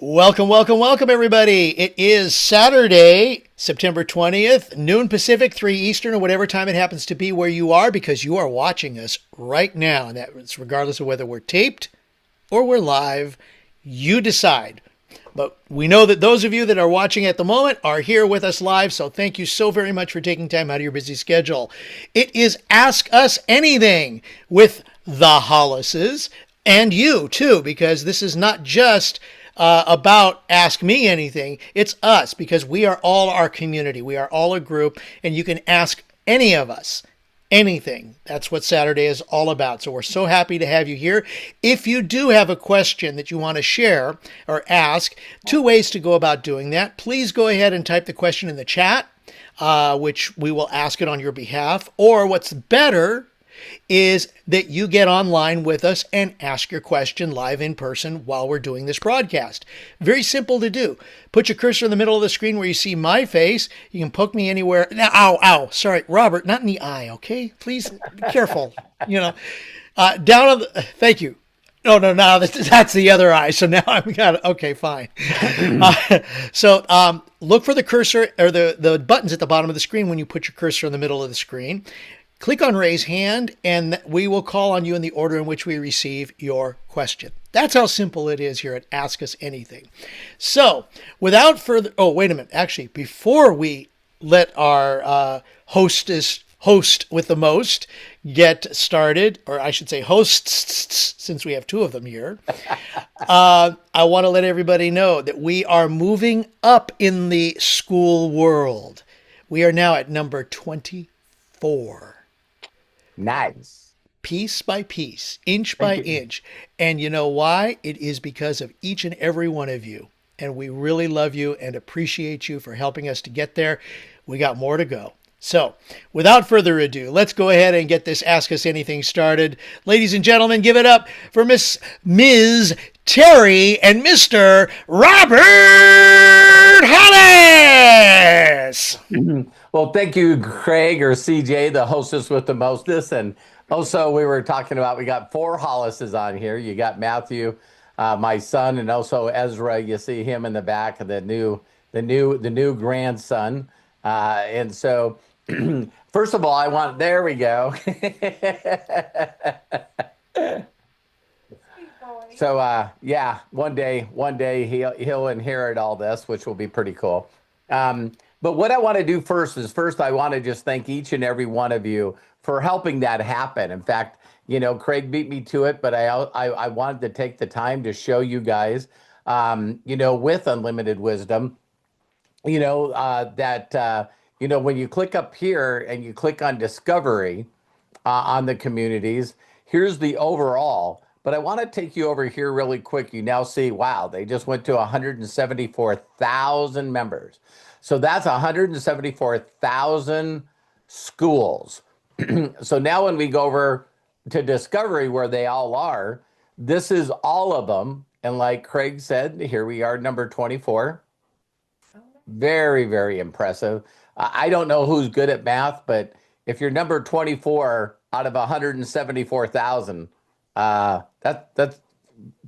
Welcome, welcome, welcome, everybody. It is Saturday, September 20th, noon Pacific, 3 Eastern, or whatever time it happens to be where you are, because you are watching us right now. And that's regardless of whether we're taped or we're live. You decide. But we know that those of you that are watching at the moment are here with us live, so thank you so very much for taking time out of your busy schedule. It is Ask Us Anything with the Hollises, and you too, because this is not just about Ask Me Anything. It's us, because we are all our community. We are all a group, and you can ask any of us anything. That's what Saturday is all about. So we're so happy to have you here. If you do have a question that you want to share or ask, two ways to go about doing that. Please go ahead and type the question in the chat, which we will ask it on your behalf. Or what's better is that you get online with us and ask your question live in person while we're doing this broadcast. Very simple to do. Put your cursor in the middle of the screen where you see my face. You can poke me anywhere. Now, ow. Sorry, Robert, not in the eye, okay? Please be careful. Down on the, thank you. No, that's the other eye. So now I've got it. Okay, fine. Look for the cursor or the buttons at the bottom of the screen when you put your cursor in the middle of the screen. Click on raise hand, and we will call on you in the order in which we receive your question. That's how simple it is here at Ask Us Anything. So without further, wait a minute. Actually, before we let our host with the most get started, or I should say hosts, since we have two of them here, I want to let everybody know that we are moving up in the school world. We are now at number 24. Nice. Piece by piece, inch by inch. And you know why? It is because of each and every one of you. And we really love you and appreciate you for helping us to get there. We got more to go. So without further ado, let's go ahead and get this Ask Us Anything started. Ladies and gentlemen, give it up for Ms. Terry and Mr. Robert Hollis. Well, thank you, Craig or CJ, the hostess with the mostest. And also, we were talking about, we got 4 Hollises on here. You got Matthew, my son, and also Ezra. You see him in the back of the new grandson. And so, first of all, there we go. So, yeah, one day he'll inherit all this, which will be pretty cool. But what I want to do first I want to just thank each and every one of you for helping that happen. In fact, Craig beat me to it, but I wanted to take the time to show you guys, with Unlimited Wisdom, when you click up here and you click on Discovery on the communities, here's the overall. But I want to take you over here really quick. You now see, wow, they just went to 174,000 members. So that's 174,000 schools. So now when we go over to Discovery, where they all are, this is all of them. And like Craig said, here we are, number 24. Very, very impressive. I don't know who's good at math, but if you're number 24 out of 174,000, that's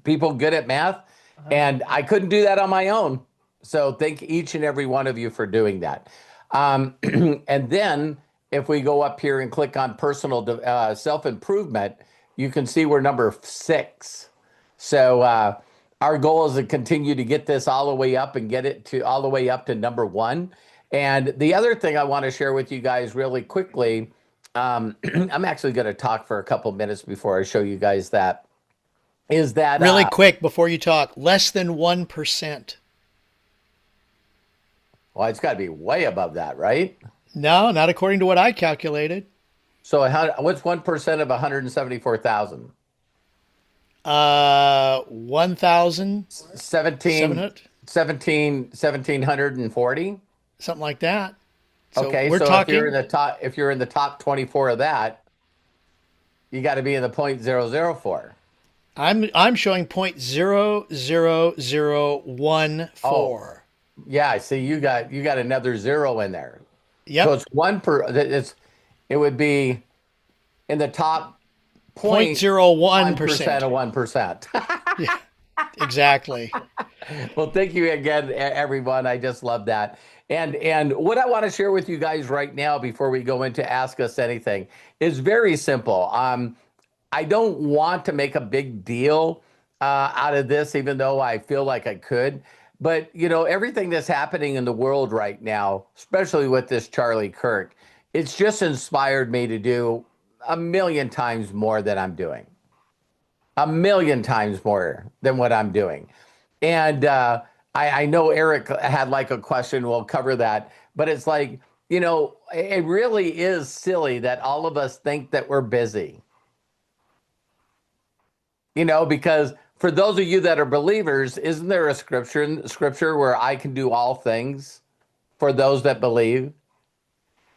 people good at math. And I couldn't do that on my own. So thank each and every one of you for doing that. And then if we go up here and click on personal self-improvement, you can see we're number 6. So our goal is to continue to get this all the way up and get it to all the way up to number 1. And the other thing I want to share with you guys really quickly, I'm actually going to talk for a couple minutes before I show you guys that, is that... Really quick before you talk, less than 1%. Well, it's got to be way above that, right? No, not according to what I calculated. So what's 1% of 174,000? 1,740? Something like that. So okay, we're so talking... if you're in the top 24 of that, you got to be in the 0.004. I'm showing 0.00014. Oh. Yeah, I see you got another 0 in there. Yep. So it would be in the top 0.01% of 1%. Yeah, exactly. Well, thank you again, everyone. I just love that. And what I want to share with you guys right now before we go into Ask Us Anything is very simple. I don't want to make a big deal out of this, even though I feel like I could. But everything that's happening in the world right now, especially with this Charlie Kirk, it's just inspired me to do a million times more than I'm doing, a million times more than what I'm doing. And I know Eric had like a question, we'll cover that. But it's like, it really is silly that all of us think that we're busy, because for those of you that are believers, isn't there a scripture where I can do all things for those that believe?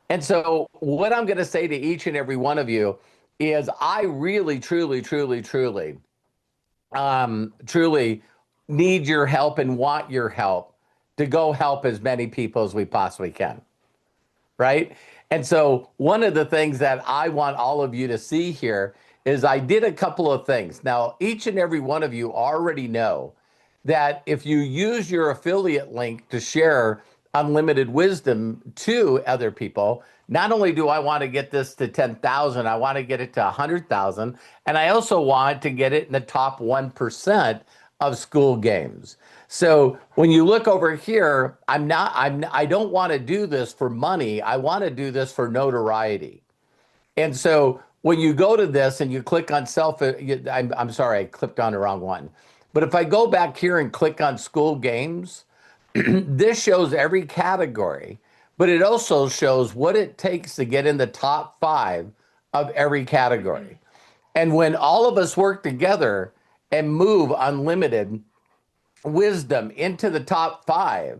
And so what I'm going to say to each and every one of you is I really, truly, truly, truly truly need your help and want your help to go help as many people as we possibly can. Right. And so one of the things that I want all of you to see here is I did a couple of things. Now, each and every one of you already know that if you use your affiliate link to share unlimited wisdom to other people, not only do I want to get this to 10,000, I want to get it to 100,000. And I also want to get it in the top 1% of school games. So when you look over here, I don't want to do this for money. I want to do this for notoriety. And so when you go to this and you click on I'm sorry, I clicked on the wrong one. But if I go back here and click on school games, this shows every category, but it also shows what it takes to get in the top 5 of every category. And when all of us work together and move unlimited wisdom into the top 5,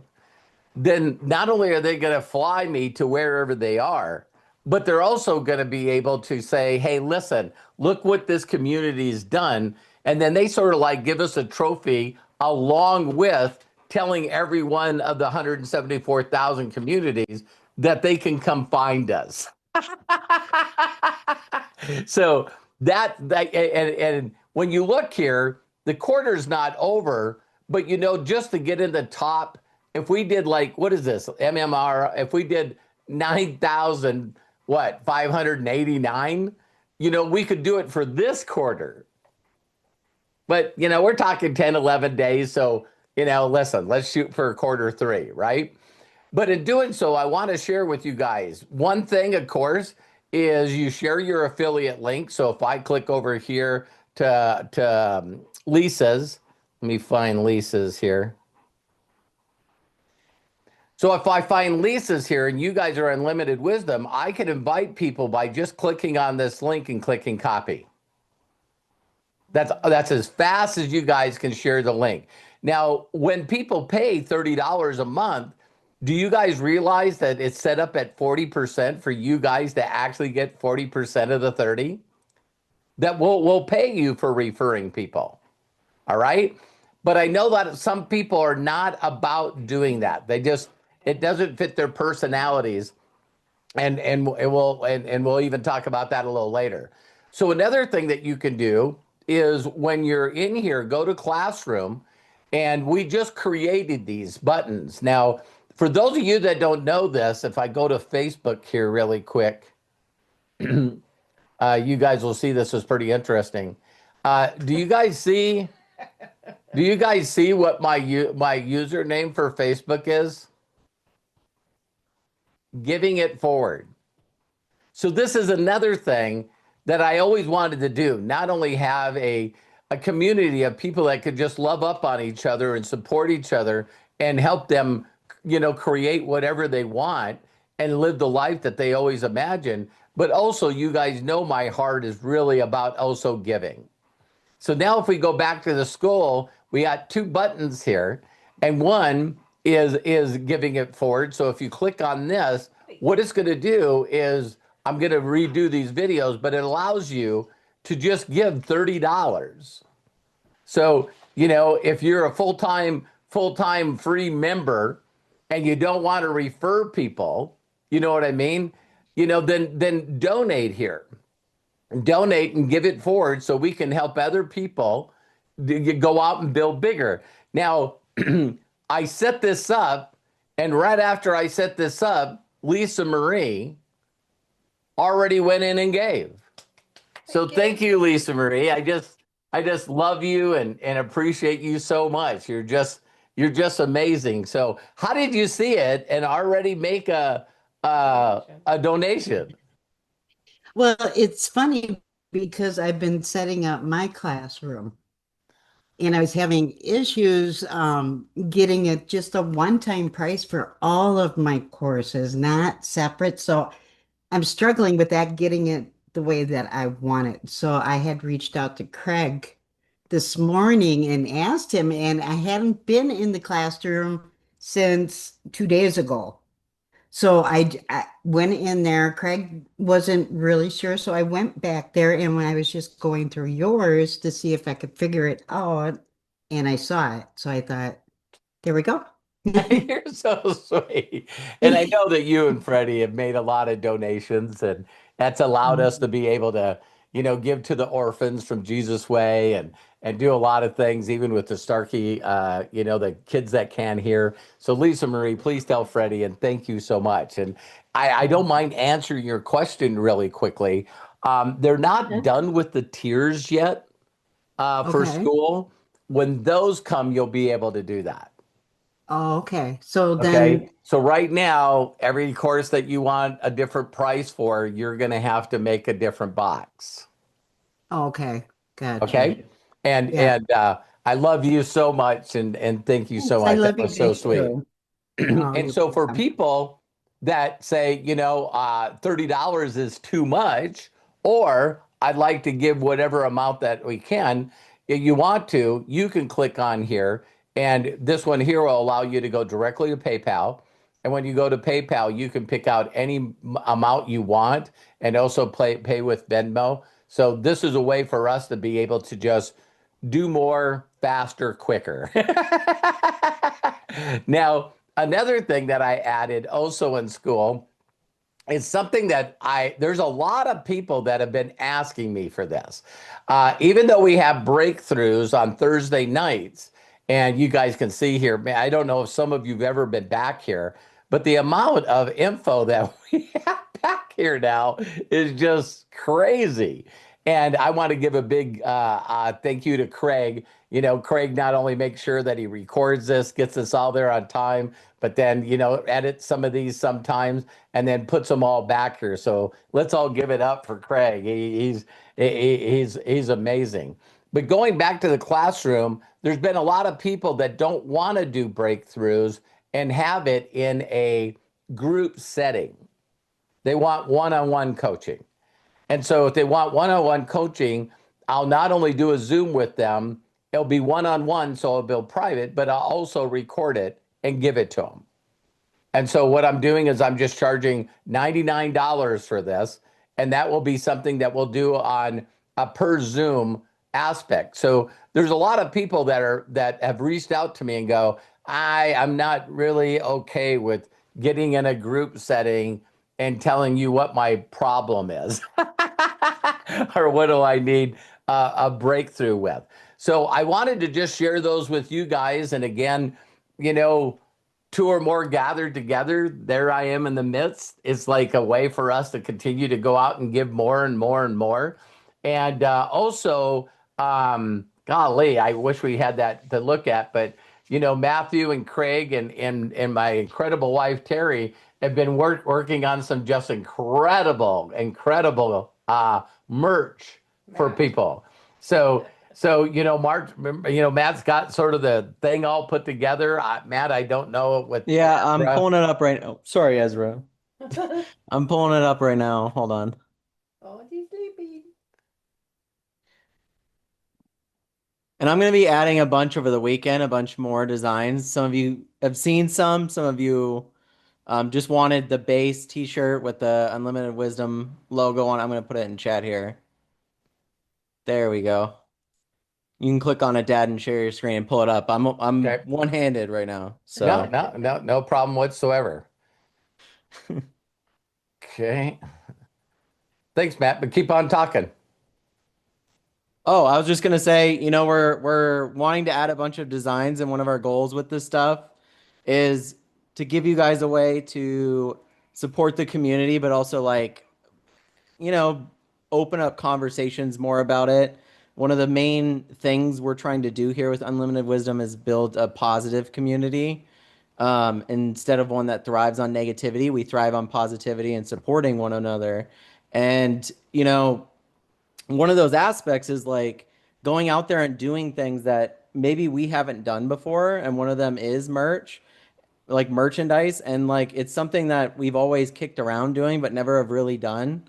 then not only are they going to fly me to wherever they are, but they're also going to be able to say, hey, listen, look what this community's done. And then they sort of like give us a trophy along with telling every one of the 174,000 communities that they can come find us. So and when you look here, the quarter's not over, but just to get in the top, if we did like, what is this, MMR, if we did 9,000, 589, we could do it for this quarter. But, we're talking 10, 11 days. So, listen, let's shoot for quarter 3, right? But in doing so, I want to share with you guys one thing, of course, is you share your affiliate link. So if I click over here to Lisa's, let me find Lisa's here. So if I find Lisa's here and you guys are Unlimited Wisdom, I can invite people by just clicking on this link and clicking copy. That's as fast as you guys can share the link. Now, when people pay $30 a month, do you guys realize that it's set up at 40% for you guys to actually get 40% of the 30? That will pay you for referring people. All right? But I know that some people are not about doing that. It doesn't fit their personalities. And we'll even talk about that a little later. So another thing that you can do is when you're in here, go to Classroom, and we just created these buttons. Now, for those of you that don't know this, if I go to Facebook here really quick, you guys will see this is pretty interesting. Do you guys see what my username for Facebook is? Giving it forward. So this is another thing that I always wanted to do, not only have a community of people that could just love up on each other and support each other and help them, create whatever they want and live the life that they always imagine. But also, you guys know my heart is really about also giving. So now if we go back to the school, we got 2 buttons here, and one is giving it forward. So if you click on this, what it's going to do is, I'm going to redo these videos, but it allows you to just give $30. So, if you're a full-time free member and you don't want to refer people, you know what I mean? Then donate here. Donate and give it forward so we can help other people go out and build bigger. Now, I set this up, and right after I set this up, Lisa Marie already went in and gave. So thank you, Lisa Marie. I just love you and appreciate you so much. You're just amazing. So how did you see it and already make a donation? Well, it's funny because I've been setting up my classroom and I was having issues getting it just a one-time price for all of my courses, not separate. So I'm struggling with that, getting it the way that I want it. So I had reached out to Craig this morning and asked him, and I hadn't been in the classroom since 2 days ago. So I went in there. Craig wasn't really sure, so I went back there. And when I was just going through yours to see if I could figure it out, and I saw it, so I thought, there we go. You're so sweet. And I know that you and Freddie have made a lot of donations, and that's allowed us to be able to, give to the orphans from Jesus Way and do a lot of things, even with the Starkey, the kids that can hear. So Lisa Marie, please tell Freddie and thank you so much. And I don't mind answering your question really quickly. They're not done with the tiers yet for Okay. school. When those come, you'll be able to do that. Oh, okay. So Okay. then, So right now, every course that you want a different price for, you're going to have to make a different box. oh, okay. Gotcha. Okay. And Yeah. I love you so much and thank you so Thanks. I much. That love you was so guys sweet. too. Oh, And you're so for welcome. people that say, $30 is too much, or I'd like to give whatever amount that we can, if you want to, you can click on here. And this one here will allow you to go directly to PayPal. And when you go to PayPal, you can pick out any amount you want and also pay with Venmo. So this is a way for us to be able to just do more faster, quicker. Now, another thing that I added also in school is something that there's a lot of people that have been asking me for this. Even though we have breakthroughs on Thursday nights, and you guys can see here, man, I don't know if some of you've ever been back here, but the amount of info that we have back here now is just crazy. And I want to give a big thank you to Craig. Craig not only makes sure that he records this, gets us all there on time, but then, edits some of these sometimes and then puts them all back here. So let's all give it up for Craig. He's amazing. But going back to the classroom, there's been a lot of people that don't want to do breakthroughs and have it in a group setting. They want one-on-one coaching. And so if they want one-on-one coaching, I'll not only do a Zoom with them, it'll be one-on-one, so it'll be private, but I'll also record it and give it to them. And so what I'm doing is I'm just charging $99 for this, and that will be something that we'll do on a per Zoom aspect. So there's a lot of people that have reached out to me and go, I'm not really okay with getting in a group setting and telling you what my problem is or what do I need a breakthrough with. So I wanted to just share those with you guys. And again, you know, two or more gathered together, there I am in the midst. It's like a way for us to continue to go out and give more and more and more. And also, golly, I wish we had that to look at, but Matthew and Craig and my incredible wife Terry have been working on some just incredible merch for people. So, Mark, Matt's got sort of the thing all put together. Matt, I don't know what. Yeah, I'm Ezra. pulling it up right now. Sorry, Ezra. I'm pulling it up right now. Hold on. Oh, he's sleeping. And I'm going to be adding a bunch over the weekend, a bunch more designs. Some of you have seen some of you just wanted the base t-shirt with the Unlimited Wisdom logo on. I'm going to put it in chat here. There we go. You can click on it, Dad, and share your screen and pull it up. I'm Okay. one-handed right now. No, So no problem whatsoever. Okay. Thanks, Matt, but keep on talking. Oh, I was just gonna say, we're wanting to add a bunch of designs, and one of our goals with this stuff is to give you guys a way to support the community, but also like, you know, open up conversations more about it. One of the main things we're trying to do here with Unlimited Wisdom is build a positive community. Instead of one that thrives on negativity, we thrive on positivity and supporting one another. And, one of those aspects is like going out there and doing things that maybe we haven't done before. And one of them is merch, like merchandise. And like it's something that we've always kicked around doing, but never have really done.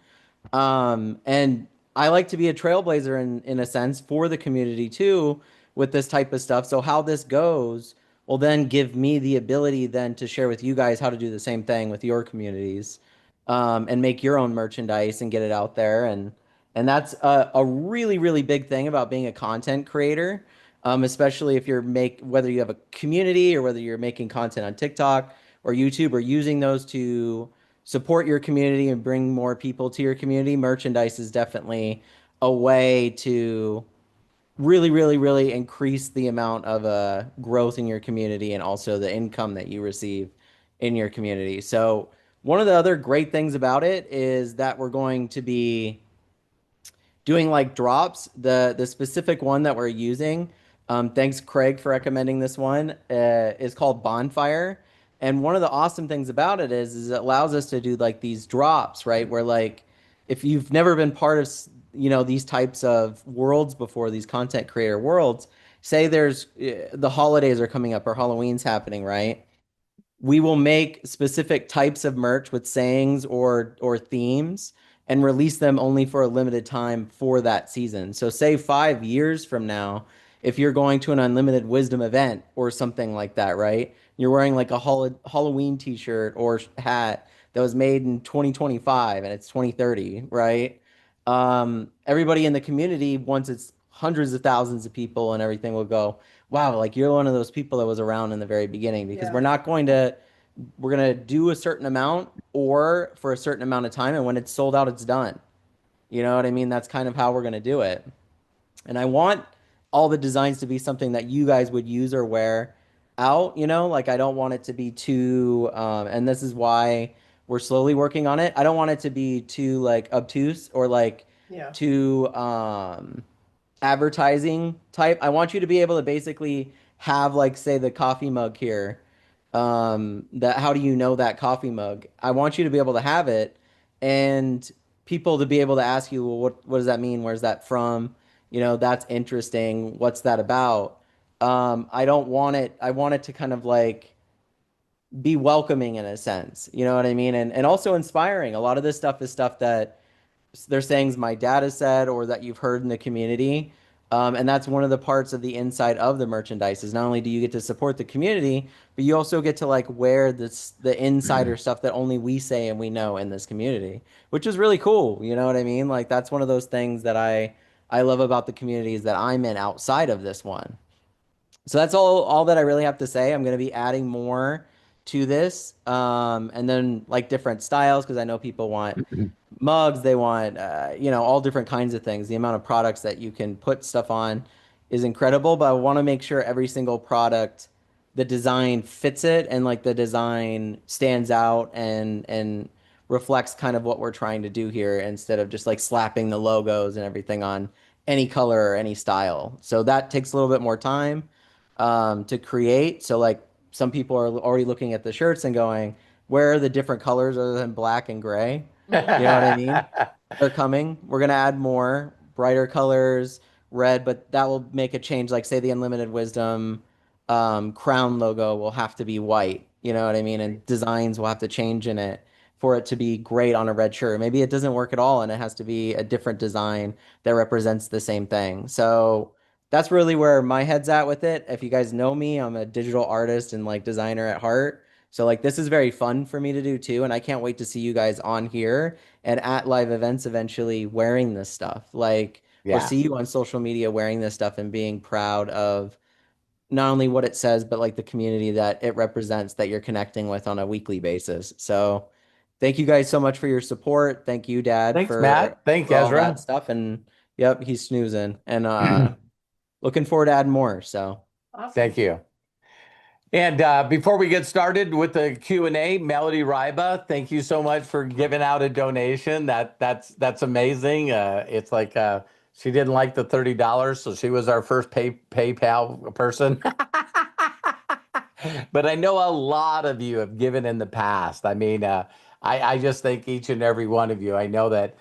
And I like to be a trailblazer in a sense for the community too with this type of stuff. So how this goes will then give me the ability then to share with you guys how to do the same thing with your communities, and make your own merchandise and get it out there. And that's a really, really big thing about being a content creator, especially if whether you have a community or whether you're making content on TikTok or YouTube or using those to support your community and bring more people to your community. Merchandise is definitely a way to really, really, really increase the amount of growth in your community and also the income that you receive in your community. So, one of the other great things about it is that we're going to be doing like drops. The specific one that we're using, thanks Craig for recommending this one, is called Bonfire. And one of the awesome things about it is it allows us to do like these drops, right? Where like if you've never been part of these types of worlds before, these content creator worlds, say there's the holidays are coming up or Halloween's happening, right? We will make specific types of merch with sayings or themes and release them only for a limited time for that season. So say 5 years from now, if you're going to an Unlimited Wisdom event or something like that, right? You're wearing like a Halloween t-shirt or hat that was made in 2025 and it's 2030, right? Everybody in the community, once it's hundreds of thousands of people and everything, will go, wow, like you're one of those people that was around in the very beginning, because Yeah. we're going to do a certain amount or for a certain amount of time, and when it's sold out, it's done. You know what I mean? That's kind of how we're going to do it. And I want all the designs to be something that you guys would use or wear out, like I don't want it to be too and this is why we're slowly working on it. I don't want it to be too like obtuse or like Yeah. too advertising type. I want you to be able to basically have like say the coffee mug here. That how do you know that coffee mug? I want you to be able to have it and people to be able to ask you, well, what does that mean? Where's that from? That's interesting. What's that about? I don't want it, I want it to kind of like be welcoming in a sense. You know what I mean? And also inspiring. A lot of this stuff is stuff that they're sayings my dad has said or that you've heard in the community. And that's one of the parts of the inside of the merchandise is not only do you get to support the community, but you also get to like wear the insider stuff that only we say and we know in this community, which is really cool. You know what I mean? Like that's one of those things that I love about the communities that I'm in outside of this one. So that's all that I really have to say. I'm going to be adding more to this, and then like different styles because I know people want mugs, they want all different kinds of things. The amount of products that you can put stuff on is incredible, but I want to make sure every single product, the design fits it and like the design stands out and reflects kind of what we're trying to do here instead of just like slapping the logos and everything on any color or any style. So that takes a little bit more time to create. So like some people are already looking at the shirts and going, where are the different colors other than black and gray? You know what I mean? They're coming. We're gonna add more brighter colors, red, but that will make a change. Like say the Unlimited Wisdom crown logo will have to be white. You know what I mean? And designs will have to change in it for it to be great on a red shirt. Maybe it doesn't work at all and it has to be a different design that represents the same thing. So that's really where my head's at with it. If you guys know me, I'm a digital artist and like designer at heart. So like this is very fun for me to do too, and I can't wait to see you guys on here and at live events eventually wearing this stuff. Like or Yeah. see you on social media wearing this stuff and being proud of not only what it says, but like the community that it represents that you're connecting with on a weekly basis. So thank you guys so much for your support. Thank you, Dad, Thanks, Matt. Thanks, for all that Ezra. stuff. And Yep, he's snoozing, and looking forward to adding more. So Awesome. Thank you. And before we get started with the Q&A, Melody Ryba, thank you so much for giving out a donation. That's amazing. It's like she didn't like the $30, so she was our first PayPal person. But I know a lot of you have given in the past. I mean, I just thank each and every one of you. I know that,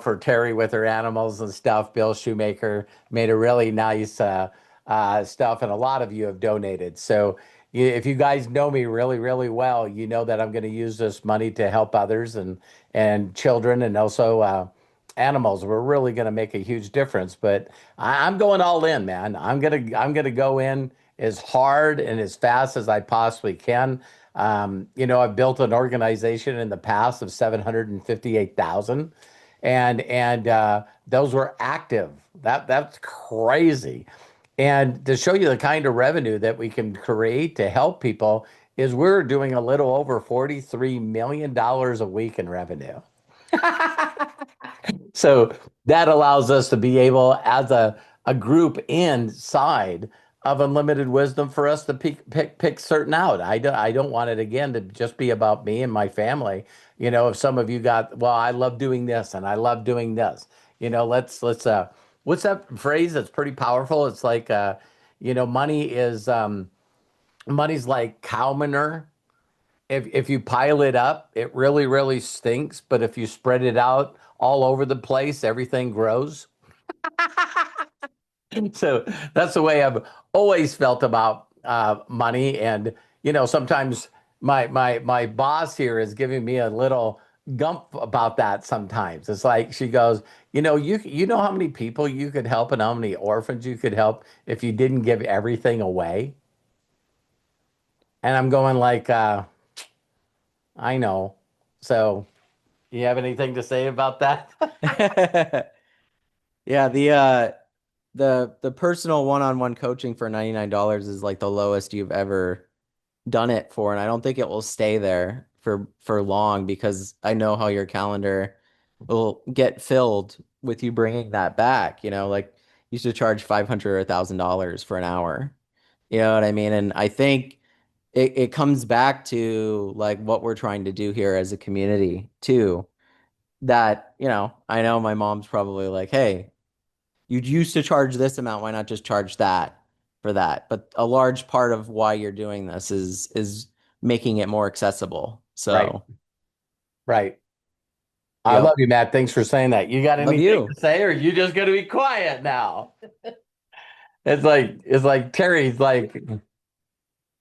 for Terry with her animals and stuff, Bill Shoemaker made a really nice stuff, and a lot of you have donated. So if you guys know me really, really well, you know that I'm going to use this money to help others and children, and also animals. We're really going to make a huge difference. But I'm going all in, man. I'm gonna go in as hard and as fast as I possibly can. I've built an organization in the past of 758,000, and those were active. That's crazy. And to show you the kind of revenue that we can create to help people is we're doing a little over $43 million a week in revenue. So that allows us to be able, as a group inside of Unlimited Wisdom, for us to pick certain out. I don't want it again to just be about me and my family. If some of you got, well, I love doing this and I love doing this. Let's what's that phrase that's pretty powerful? It's like money's like cow manure. If you pile it up, it really, really stinks. But if you spread it out all over the place, everything grows. So that's the way I've always felt about money. And sometimes my boss here is giving me a little gump about that. Sometimes it's like she goes, you know how many people you could help and how many orphans you could help if you didn't give everything away. And I'm going like, I know. So, you have anything to say about that? yeah, the personal one-on-one coaching for $99 is like the lowest you've ever done it for, and I don't think it will stay there for long, because I know how your calendar will get filled with you bringing that back. Like you used to charge 500 or $1,000 for an hour. You know what I mean? And I think it comes back to like what we're trying to do here as a community too. That, I know my mom's probably like, hey, you used to charge this amount, why not just charge that for that? But a large part of why you're doing this is making it more accessible. Right. So, Right. I yep. love you, Matt. Thanks for saying that. You got Love anything you. to say, or you just gonna be quiet now? It's like Terry's like,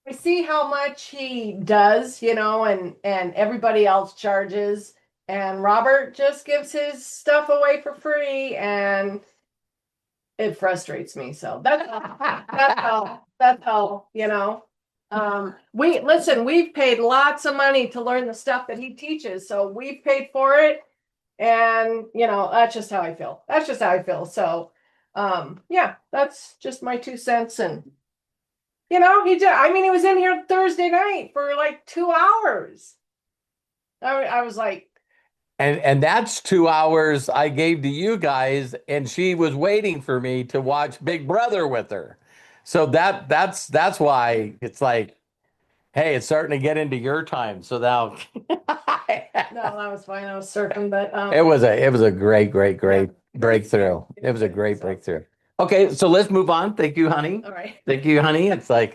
We see how much he does, and everybody else charges, and Robert just gives his stuff away for free, and it frustrates me. So that's how. We've paid lots of money to learn the stuff that he teaches, so we've paid for it, and that's just how I feel. So, yeah, that's just my 2 cents. And he was in here Thursday night for like 2 hours. I was like, and that's 2 hours I gave to you guys, and she was waiting for me to watch Big Brother with her. So that's why it's like, hey, it's starting to get into your time. So now no, that was fine. I was surfing, but it was a great breakthrough. It was a great breakthrough. Okay, so let's move on. Thank you, honey. all right. Thank you, honey. It's like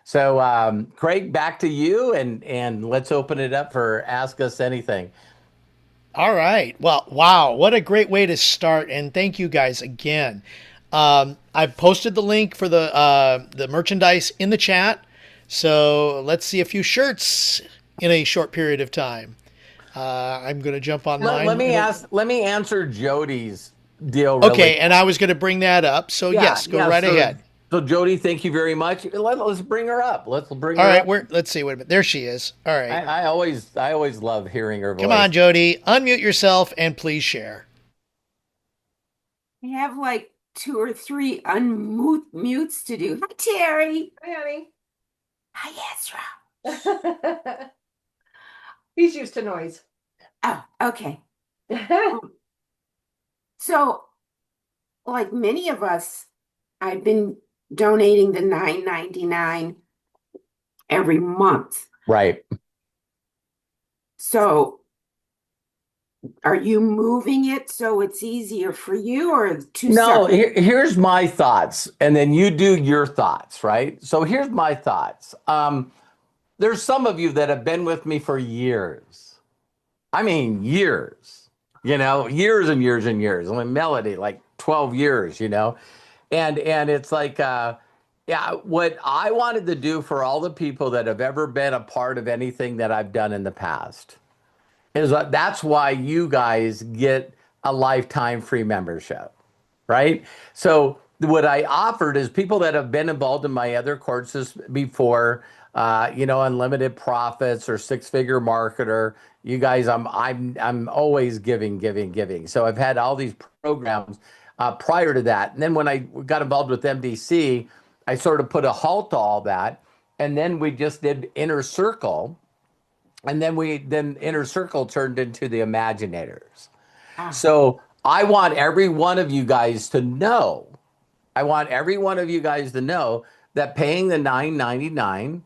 so Craig, back to you, and let's open it up for Ask Us Anything. All right. Well, wow. What a great way to start. And thank you guys again. I've posted the link for the merchandise in the chat. So let's see a few shirts in a short period of time. I'm going to jump online. Let me answer Jody's deal. Really. Okay. And I was going to bring that up. So yes, go right ahead. So Jody, thank you very much. Let's bring her up. Let's bring her All right, up. let's see. Wait a minute. There she is. All right. I always love hearing her voice. Come on, Jody. Unmute yourself and please share. I have like 2 or 3 unmutes to do. Hi, Terry. Hi, honey. Hi, Ezra. He's used to noise. Oh, okay. So like many of us, I've been donating the $9.99 every month. Right. So are you moving it so it's easier for you, or two No, separate? here's my thoughts, and then you do your thoughts, right? So here's my thoughts. There's some of you that have been with me for years. I mean, years, years and years and years. I mean, Melody, like 12 years, and it's like, yeah, what I wanted to do for all the people that have ever been a part of anything that I've done in the past is that's why you guys get a lifetime free membership, right? So what I offered is people that have been involved in my other courses before, unlimited profits or six-figure marketer. You guys, I'm always giving. So I've had all these programs prior to that, and then when I got involved with MDC, I sort of put a halt to all that, and then we just did Inner Circle, and then Inner Circle turned into the Imaginators. Ah, So I want every one of you guys to know. I want every one of you guys to know that paying the $9.99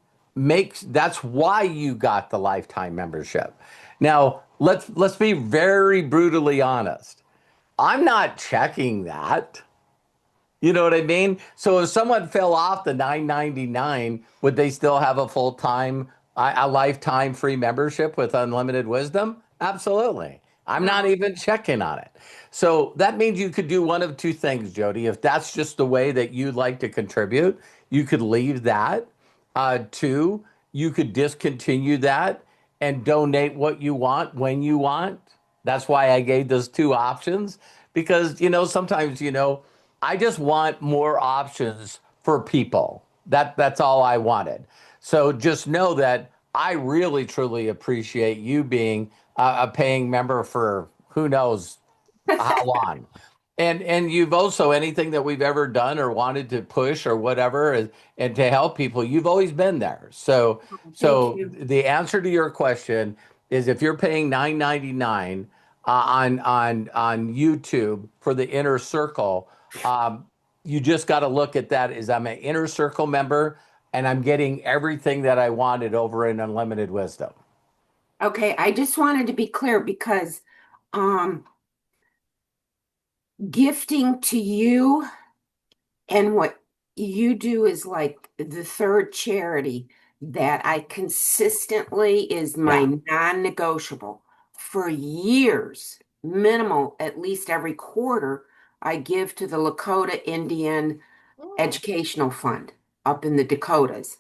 that's why you got the lifetime membership. Now, let's be very brutally honest. I'm not checking that. You know what I mean? So if someone fell off the $9.99, would they still have a full-time, a lifetime free membership with unlimited wisdom? Absolutely. I'm not even checking on it. So that means you could do one of two things, Jody. If that's just the way that you'd like to contribute, you could leave that. Two, you could discontinue that and donate what you want when you want. That's why I gave those two options because, sometimes, I just want more options for people. That's all I wanted. So just know that I really truly appreciate you being a paying member for who knows how long. And you've also anything that we've ever done or wanted to push or whatever and to help people, you've always been there. So thank so you. the answer to your question is if you're paying $9.99 on YouTube for the Inner Circle, you just got to look at that as I'm an Inner Circle member and I'm getting everything that I wanted over in Unlimited Wisdom. Okay, I just wanted to be clear because um gifting to you and what you do is like the third charity that I consistently is Yeah. my non-negotiable. For years, minimal, at least every quarter, I give to the Lakota Indian Mm. Educational Fund up in the Dakotas.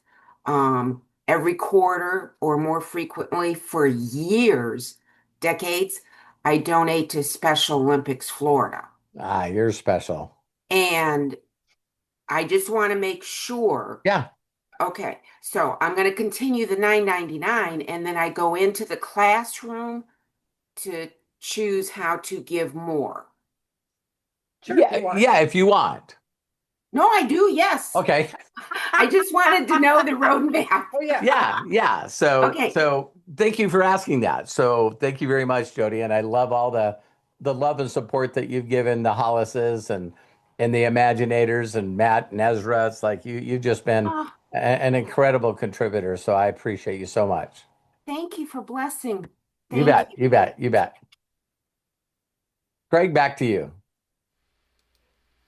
Every quarter or more frequently for years, decades, I donate to Special Olympics Florida. You're special. And I just want to make sure. Yeah. Okay, so I'm going to continue the 9.99 and then I go into the classroom to choose how to give more. Sure, if you Yeah, want. yeah, if you want. No, I do, yes. Okay. I just wanted to know the roadmap. Oh yeah. Yeah. So Okay. so thank you for asking that. So thank you very much, Jody. And I love all the love and support that you've given the Hollises and the Imaginators and Matt and Ezra. It's like you've just been Oh, an incredible contributor. So I appreciate you so much. thank you for blessing. You Thank bet. you. You bet. You bet. Greg, back to you.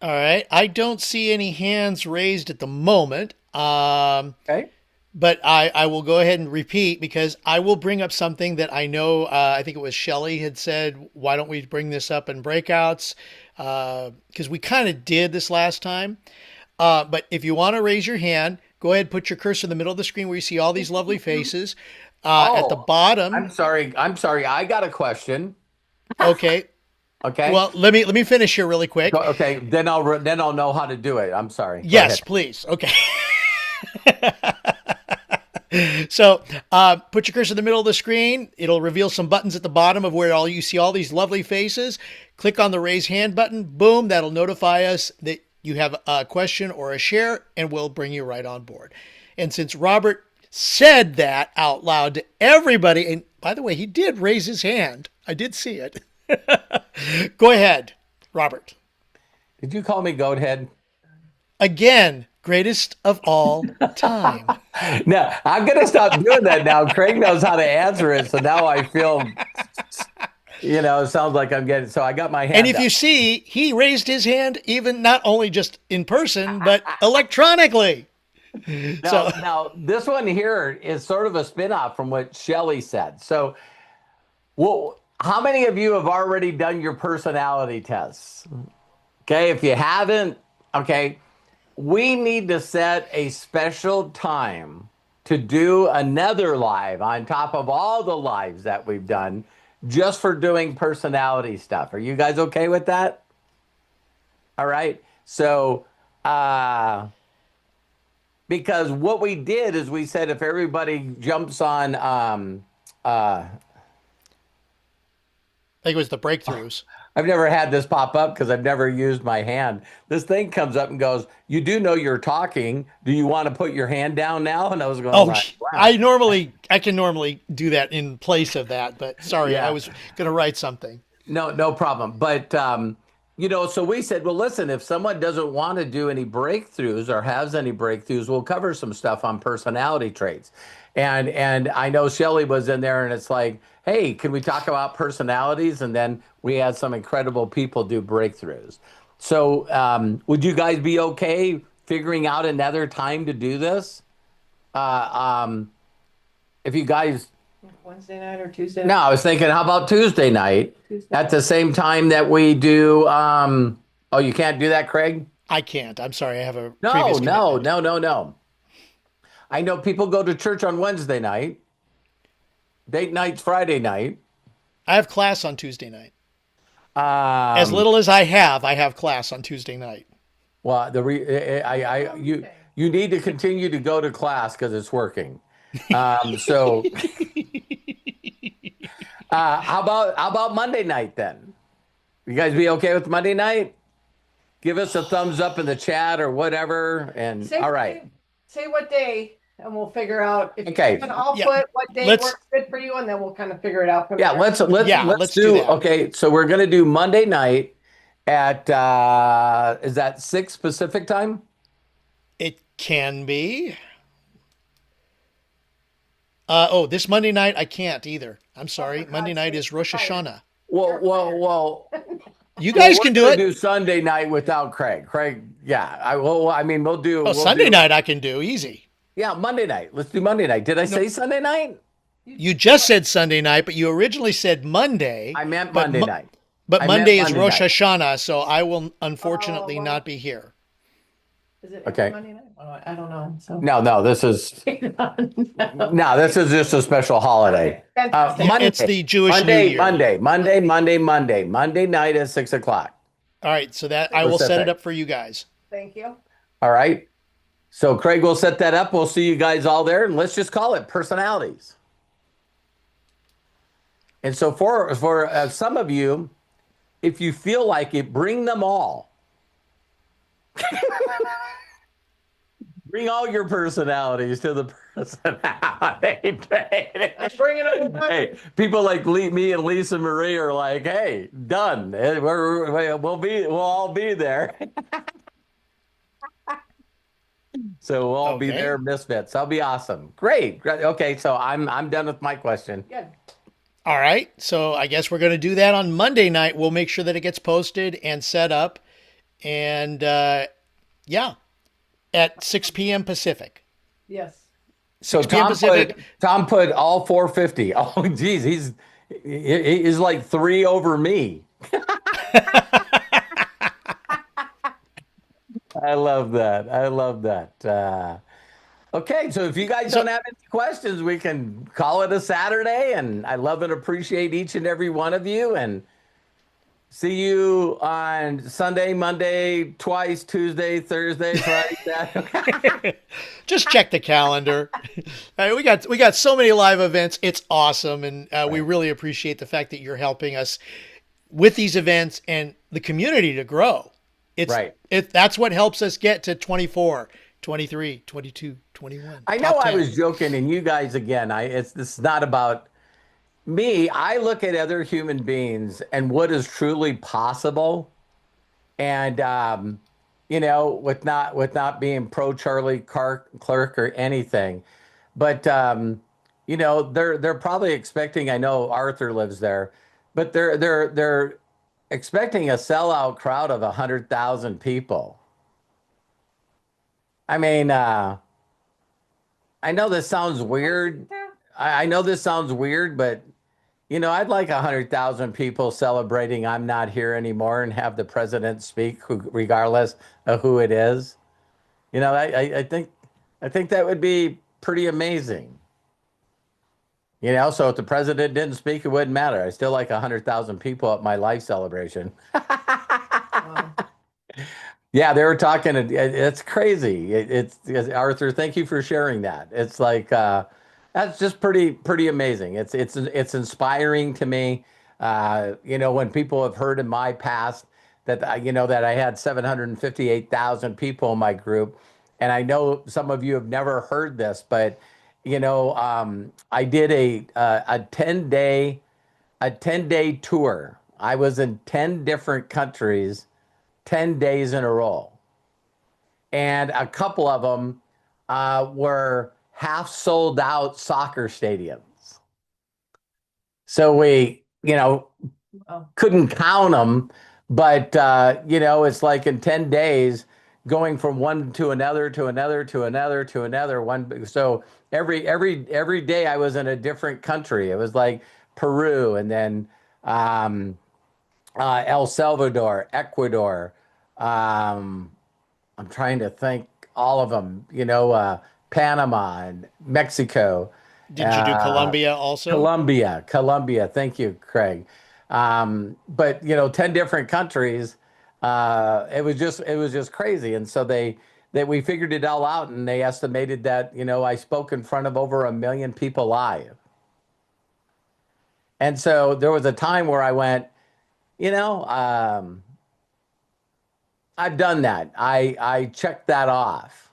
All right. I don't see any hands raised at the moment. Okay. But I will go ahead and repeat because I will bring up something that I know, I think it was Shelly had said, why don't we bring this up in breakouts? Because we kind of did this last time. But if you want to raise your hand, go ahead, put your cursor in the middle of the screen where you see all these lovely faces. At the Oh, bottom, I'm sorry. I'm sorry. I got a question. okay. Okay. Well, let me finish here really quick. Okay. Then I'll know how to do it. I'm sorry. Go Yes, ahead. please. Okay. So put your cursor in the middle of the screen. It'll reveal some buttons at the bottom of where all you see all these lovely faces. Click on the raise hand button. Boom, that'll notify us that you have a question or a share, and we'll bring you right on board. And since Robert said that out loud to everybody, and by the way, he did raise his hand. I did see it. Go ahead, Robert. Did you call me goat head? Again, greatest of all time. No, I'm gonna stop doing that now. Craig knows how to answer it, so now I feel, it sounds like I'm getting. So I got my hand And if up. you see, he raised his hand even not only just in person, but electronically. So Now this one here is sort of a spin-off from what Shelley said. So, well, how many of you have already done your personality tests? Okay, if you haven't, okay, we need to set a special time to do another live on top of all the lives that we've done just for doing personality stuff. Are you guys okay with that? All right. So, because what we did is we said if everybody jumps on, I think it was the breakthroughs. I've never had this pop up because I've never used my hand. This thing comes up and goes, "You do know you're talking. Do you want to put your hand down now?" And I was going, Oh, like, wow. I can normally do that in place of that, but sorry, Yeah. I was going to write something. No problem. But, so we said, well, listen, if someone doesn't want to do any breakthroughs or has any breakthroughs, we'll cover some stuff on personality traits. And I know Shelley was in there and it's like, hey, can we talk about personalities? And then we had some incredible people do breakthroughs. So would you guys be okay figuring out another time to do this? If you guys... Wednesday night or Tuesday No, I was thinking, how about Tuesday night at the same time that we do? Oh, you can't do that, Craig? I can't. I'm sorry. I have a No, previous no, commitment. no. I know people go to church on Wednesday night. Date night's Friday night. I have class on Tuesday night. Um, As little as I have class on Tuesday night. Well, you need to continue to go to class because it's working. So, how about Monday night then? You guys be okay with Monday night? Give us a thumbs up in the chat or whatever. And all right, say what day, and we'll figure out. If Okay. you can all Yeah. put what day Let's- works good for you, and then we'll kind of figure it out from yeah, there. let's let's do that. Okay, so we're gonna do Monday night at is that 6 Pacific time? It can be. This Monday night I can't either. I'm sorry. for Monday God's night sake, is Rosh you're fired. Hashanah. Well. You guys can do We're it. gonna do Sunday night without Craig. Craig, yeah. We'll do. Oh, Sunday night I can do easy. Yeah, Monday night. Let's do Monday night. Did I say Sunday night? You just said Sunday night, but you originally said Monday. I meant but Monday night. But I meant Monday is Monday Rosh night. Hashanah, so I will unfortunately wow. not be here. Is it Okay. Monday night? Oh, I don't know. So No. This is this is just a special holiday. Fantastic. Monday, It's the Jewish New Year. Monday night at 6 o'clock. All right, so that I will set Pacific. it up for you guys. Thank you. All right. So Craig will set that up. We'll see you guys all there, and let's just call it personalities. And so for some of you, if you feel like it, bring them all. Bring all your personalities to the personality training. I'm bringing it up. Hey, people like me and Lisa Marie are like, hey, done. We'll all be there. So we'll all be Okay. there, misfits. That'll be awesome. Great. Okay, so I'm done with my question. Good. All right, so I guess we're going to do that on Monday night. We'll make sure that it gets posted and set up. And at 6 p.m. Pacific. Yes. So 6 p.m. Pacific. Tom put all 450. Oh, geez, he's like 3 over me. I love that. Okay, so if you guys don't have any questions, we can call it a Saturday. And I love and appreciate each and every one of you. And see you on Sunday, Monday, twice, Tuesday, Thursday, Friday, Saturday. Just check the calendar. We got so many live events. It's awesome, and we really appreciate the fact that you're helping us with these events and the community to grow. That's what helps us get to 24, 23, 22, 21. I know I was joking, and you guys again. This is not about me. I look at other human beings and what is truly possible. And with not being pro Charlie Clerk or anything, but they're probably expecting. I know Arthur lives there, but they're expecting a sellout crowd of 100,000 people. I mean, I know this sounds weird. I know this sounds weird, but I'd like 100,000 people celebrating I'm not here anymore and have the president speak, regardless of who it is. I think that would be pretty amazing. So if the president didn't speak, it wouldn't matter. I still like 100,000 people at my life celebration. Wow. Yeah, they were talking. It's crazy. It's Arthur. Thank you for sharing that. It's like that's just pretty amazing. It's inspiring to me. When people have heard in my past that that I had 758,000 people in my group, and I know some of you have never heard this, but I did a 10-day tour. I was in 10 different countries 10 days in a row. And a couple of them were half sold out soccer stadiums. So we, Wow. couldn't count them, but, it's like in 10 days going from one to another to another to another to another one. So every day I was in a different country. It was like Peru and then um, El Salvador, Ecuador, um, I'm trying to think all of them, Panama and Mexico, Did you do uh, Colombia also? Colombia. Thank you, Craig. But 10 different countries. It was just crazy. And so we figured it all out and they estimated that, I spoke in front of over 1 million people live. And so there was a time where I went, you know, um, I've done that. I checked that off.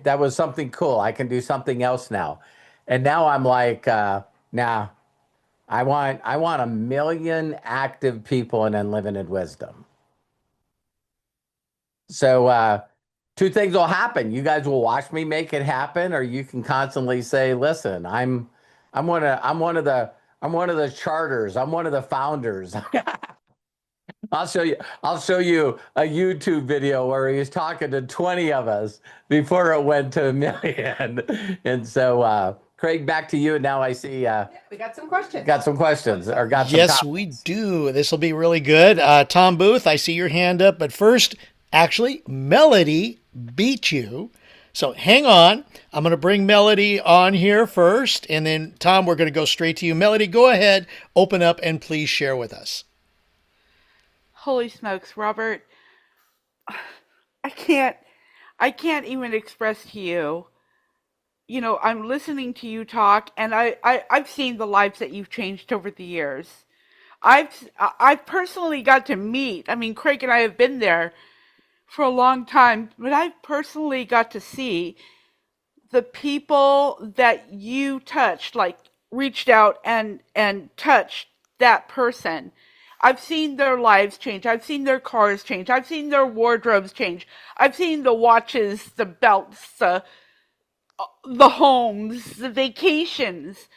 That was something cool. I can do something else now. And now I'm like, nah, I want 1 million active people in unlimited wisdom. So two things will happen. You guys will watch me make it happen, or you can constantly say, listen, I'm one of the charters. I'm one of the founders. I'll show you a YouTube video where he's talking to 20 of us before it went to 1 million. And so, Craig, back to you. And now I see We got some questions. got some questions or got some Yes, we comments. do. This will be really good. Tom Booth, I see your hand up, but first, actually, Melody beat you. So hang on. I'm going to bring Melody on here first, and then Tom, we're going to go straight to you. Melody, go ahead, open up, and please share with us. Holy smokes, Robert. I can't I can't even express to you. I'm listening to you talk and I've seen the lives that you've changed over the years. I've personally got to meet. I mean, Craig and I have been there for a long time, but I've personally got to see the people that you touched, like reached out and touched that person. I've seen their lives change. I've seen their cars change. I've seen their wardrobes change. I've seen the watches, the belts, the homes, the vacations.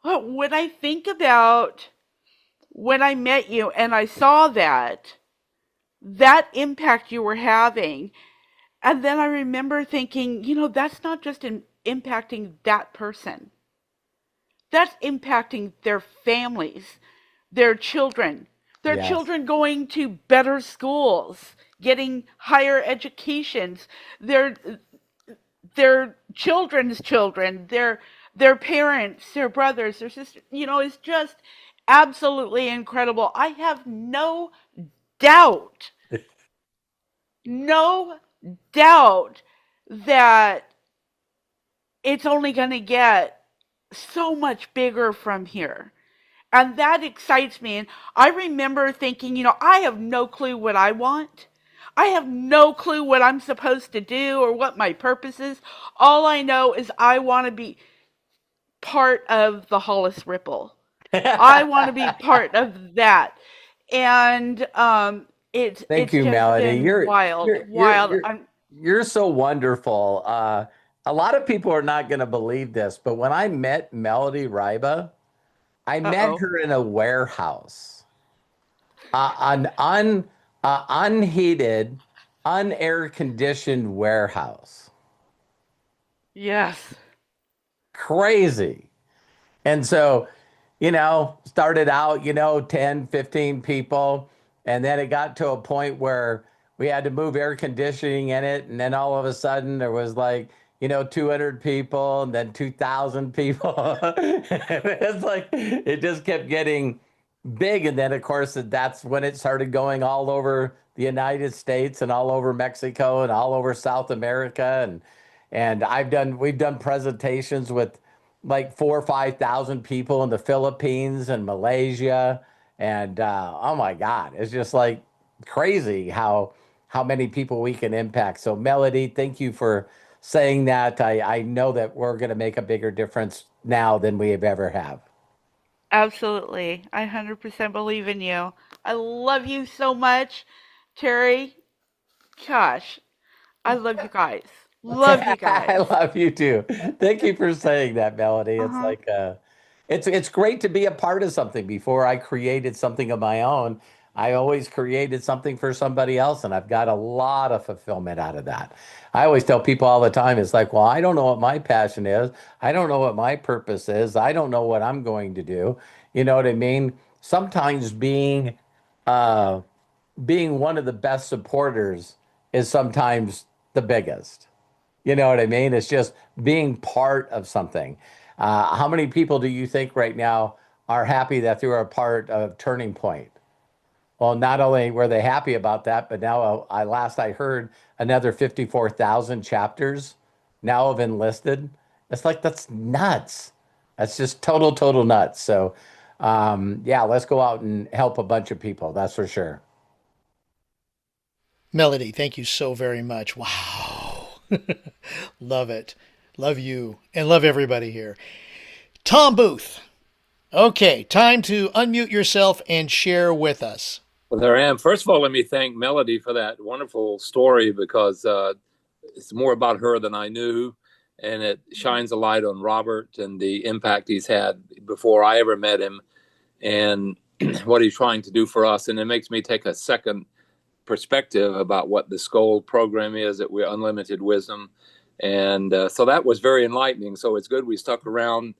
But when I think about when I met you and I saw that impact you were having, and then I remember thinking, that's not just impacting that person. That's impacting their families, their children, Yes. going to better schools, getting higher educations, their their children's children, their parents, their brothers, their sisters. It's just absolutely incredible. I have doubt, no doubt that it's only going to get so much bigger from here. And that excites me. And I remember thinking, I have no clue what I want. I have no clue what I'm supposed to do or what my purpose is. All I know is I want to be part of the Hollis Ripple. I want to be part of that. and Thank it's you, just Melody. been wild, wild. You're so wonderful. A lot of people are not going to believe this, but when I met Melody Ryba, I met Uh-oh. her in a warehouse, an unheated, unair conditioned warehouse. Yes. Crazy. And so, started out, 10, 15 people. And then it got to a point where we had to move air conditioning in it. And then all of a sudden there was like, 200 people and then 2,000 people. It's like, it just kept getting big. And then, of course, that's when it started going all over the United States and all over Mexico and all over South America. And we've done presentations with like 4,000 or 5,000 people in the Philippines and Malaysia. And oh my God, it's just like crazy how many people we can impact. So Melody, thank you for saying that. I know that we're going to make a bigger difference now than we have ever have. Absolutely. I 100% believe in you. I love you so much, Terry. Gosh, I love you guys. Love you I guys. love you too. Thank you for saying that, Melody. It's Uh-huh. like it's great to be a part of something. Before I created something of my own, I always created something for somebody else, and I've got a lot of fulfillment out of that. I always tell people all the time, it's like, well, I don't know what my passion is. I don't know what my purpose is. I don't know what I'm going to do. You know what I mean? Sometimes uh being one of the best supporters is sometimes the biggest. You know what I mean? It's just being part of something. How many people do you think right now are happy that they were a part of Turning Point? Well, not only were they happy about that, but now I heard another 54,000 chapters now have enlisted. It's like, that's nuts. That's just total nuts. So, yeah, let's go out and help a bunch of people. That's for sure. Melody, thank you so very much. Wow. Love it. Love you and love everybody here. Tom Booth. Okay, time to unmute yourself and share with us. Well, there I am. First of all, let me thank Melody for that wonderful story because it's more about her than I knew. And it shines a light on Robert and the impact he's had before I ever met him and what he's trying to do for us. And it makes me take a second perspective about what the Skoll program is, that we're unlimited wisdom. And so that was very enlightening. So it's good we stuck around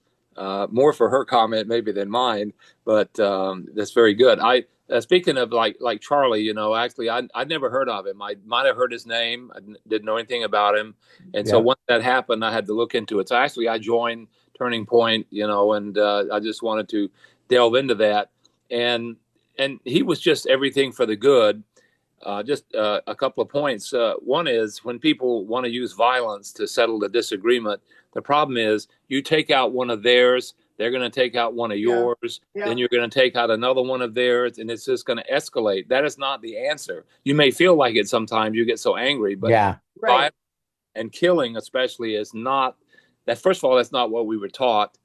more for her comment maybe than mine, but that's very good. Speaking of like Charlie, actually I'd never heard of him. I might have heard his name. I didn't know anything about him. And so Yeah. once that happened, I had to look into it. So actually I joined Turning Point, and I just wanted to delve into that. And he was just everything for the good. Just a couple of points. One is when people want to use violence to settle the disagreement, the problem is you take out one of theirs, they're going to take out one of yours, then you're going to take out another one of theirs, and it's just going to escalate. That is not the answer. You may feel like it sometimes, you get so angry, but Yeah. violence and killing especially is not that. First of all, that's not what we were taught,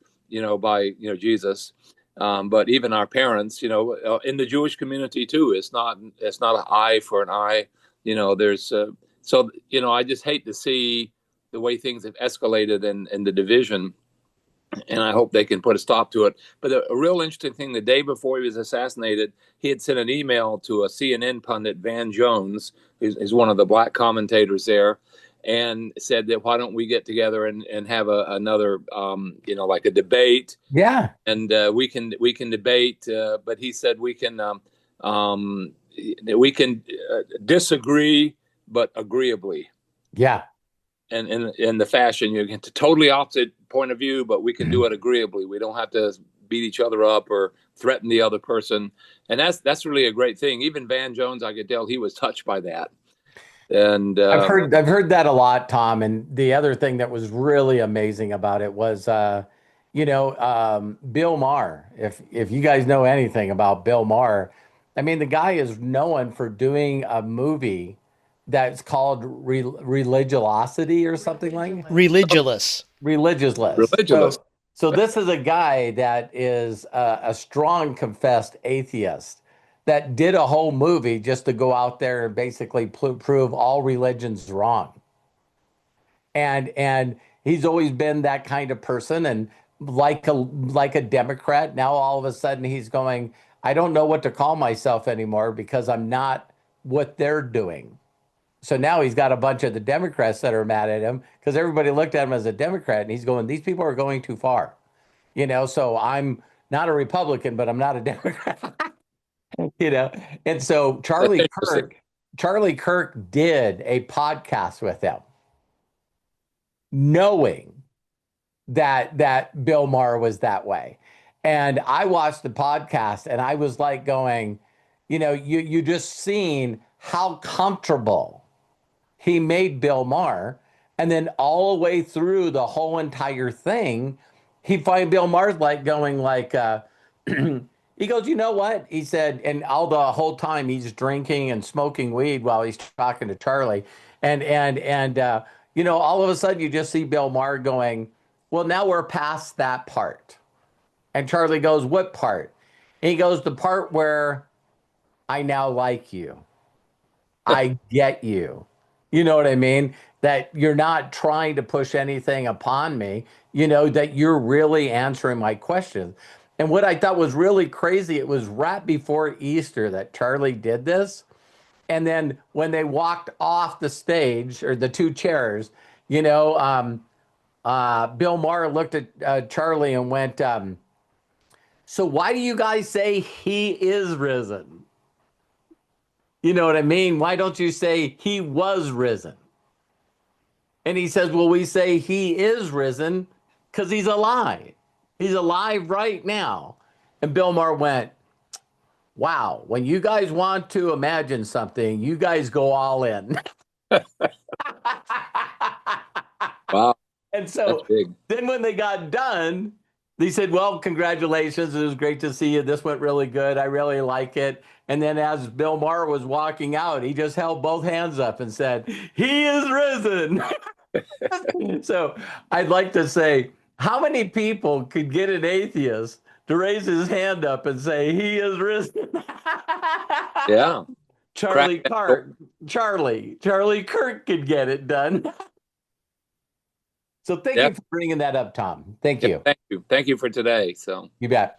by Jesus. But even our parents, in the Jewish community too, it's not an eye for an eye. There's I just hate to see the way things have escalated and the division, and I hope they can put a stop to it. But a real interesting thing, the day before he was assassinated, he had sent an email to a CNN pundit, Van Jones, who's one of the black commentators there, and said that why don't we get together and have another, like a debate. Yeah. And we can debate, but he said we can disagree, but agreeably. Yeah. And in the fashion, you get to totally opposite point of view, but we can do it agreeably. We don't have to beat each other up or threaten the other person, and that's really a great thing. Even Van Jones, I could tell he was touched by that. And I've heard that a lot, Tom. And the other thing that was really amazing about it was, Bill Maher. If you guys know anything about Bill Maher, I mean, the guy is known for doing a movie that's called Religiosity or something like Religious. Religious. So this is a guy that is a strong confessed atheist that did a whole movie just to go out there and basically prove all religions wrong. And he's always been that kind of person, and like a Democrat. Now all of a sudden he's going, I don't know what to call myself anymore because I'm not what they're doing. So now he's got a bunch of the Democrats that are mad at him because everybody looked at him as a Democrat, and he's going, these people are going too far. So I'm not a Republican, but I'm not a Democrat. And so Charlie Kirk did a podcast with them, knowing that Bill Maher was that way. And I watched the podcast and I was like going, you just seen how comfortable he made Bill Maher. And then all the way through the whole entire thing, Bill Maher's like going like, he goes, you know what? He said, and all the whole time he's drinking and smoking weed while he's talking to Charlie. And all of a sudden you just see Bill Maher going, well, now we're past that part. And Charlie goes, what part? And he goes, the part where I now like you. I get you. You know what I mean? That you're not trying to push anything upon me, that you're really answering my questions. And what I thought was really crazy, it was right before Easter that Charlie did this. And then when they walked off the stage, or the two chairs, Bill Maher looked at Charlie and went, so why do you guys say he is risen? You know what I mean? Why don't you say he was risen? And he says, well, we say he is risen because he's alive. He's alive right now. And Bill Maher went, wow, when you guys want to imagine something, you guys go all in. Wow. And so then when they got done, they said, well, congratulations. It was great to see you. This went really good. I really like it. And then as Bill Maher was walking out, he just held both hands up and said, he is risen. So I'd like to say, how many people could get an atheist to raise his hand up and say, he is risen? Yeah. Charlie Kirk could get it done. So thank you for bringing that up, Tom. Thank you. Thank you for today. So you bet.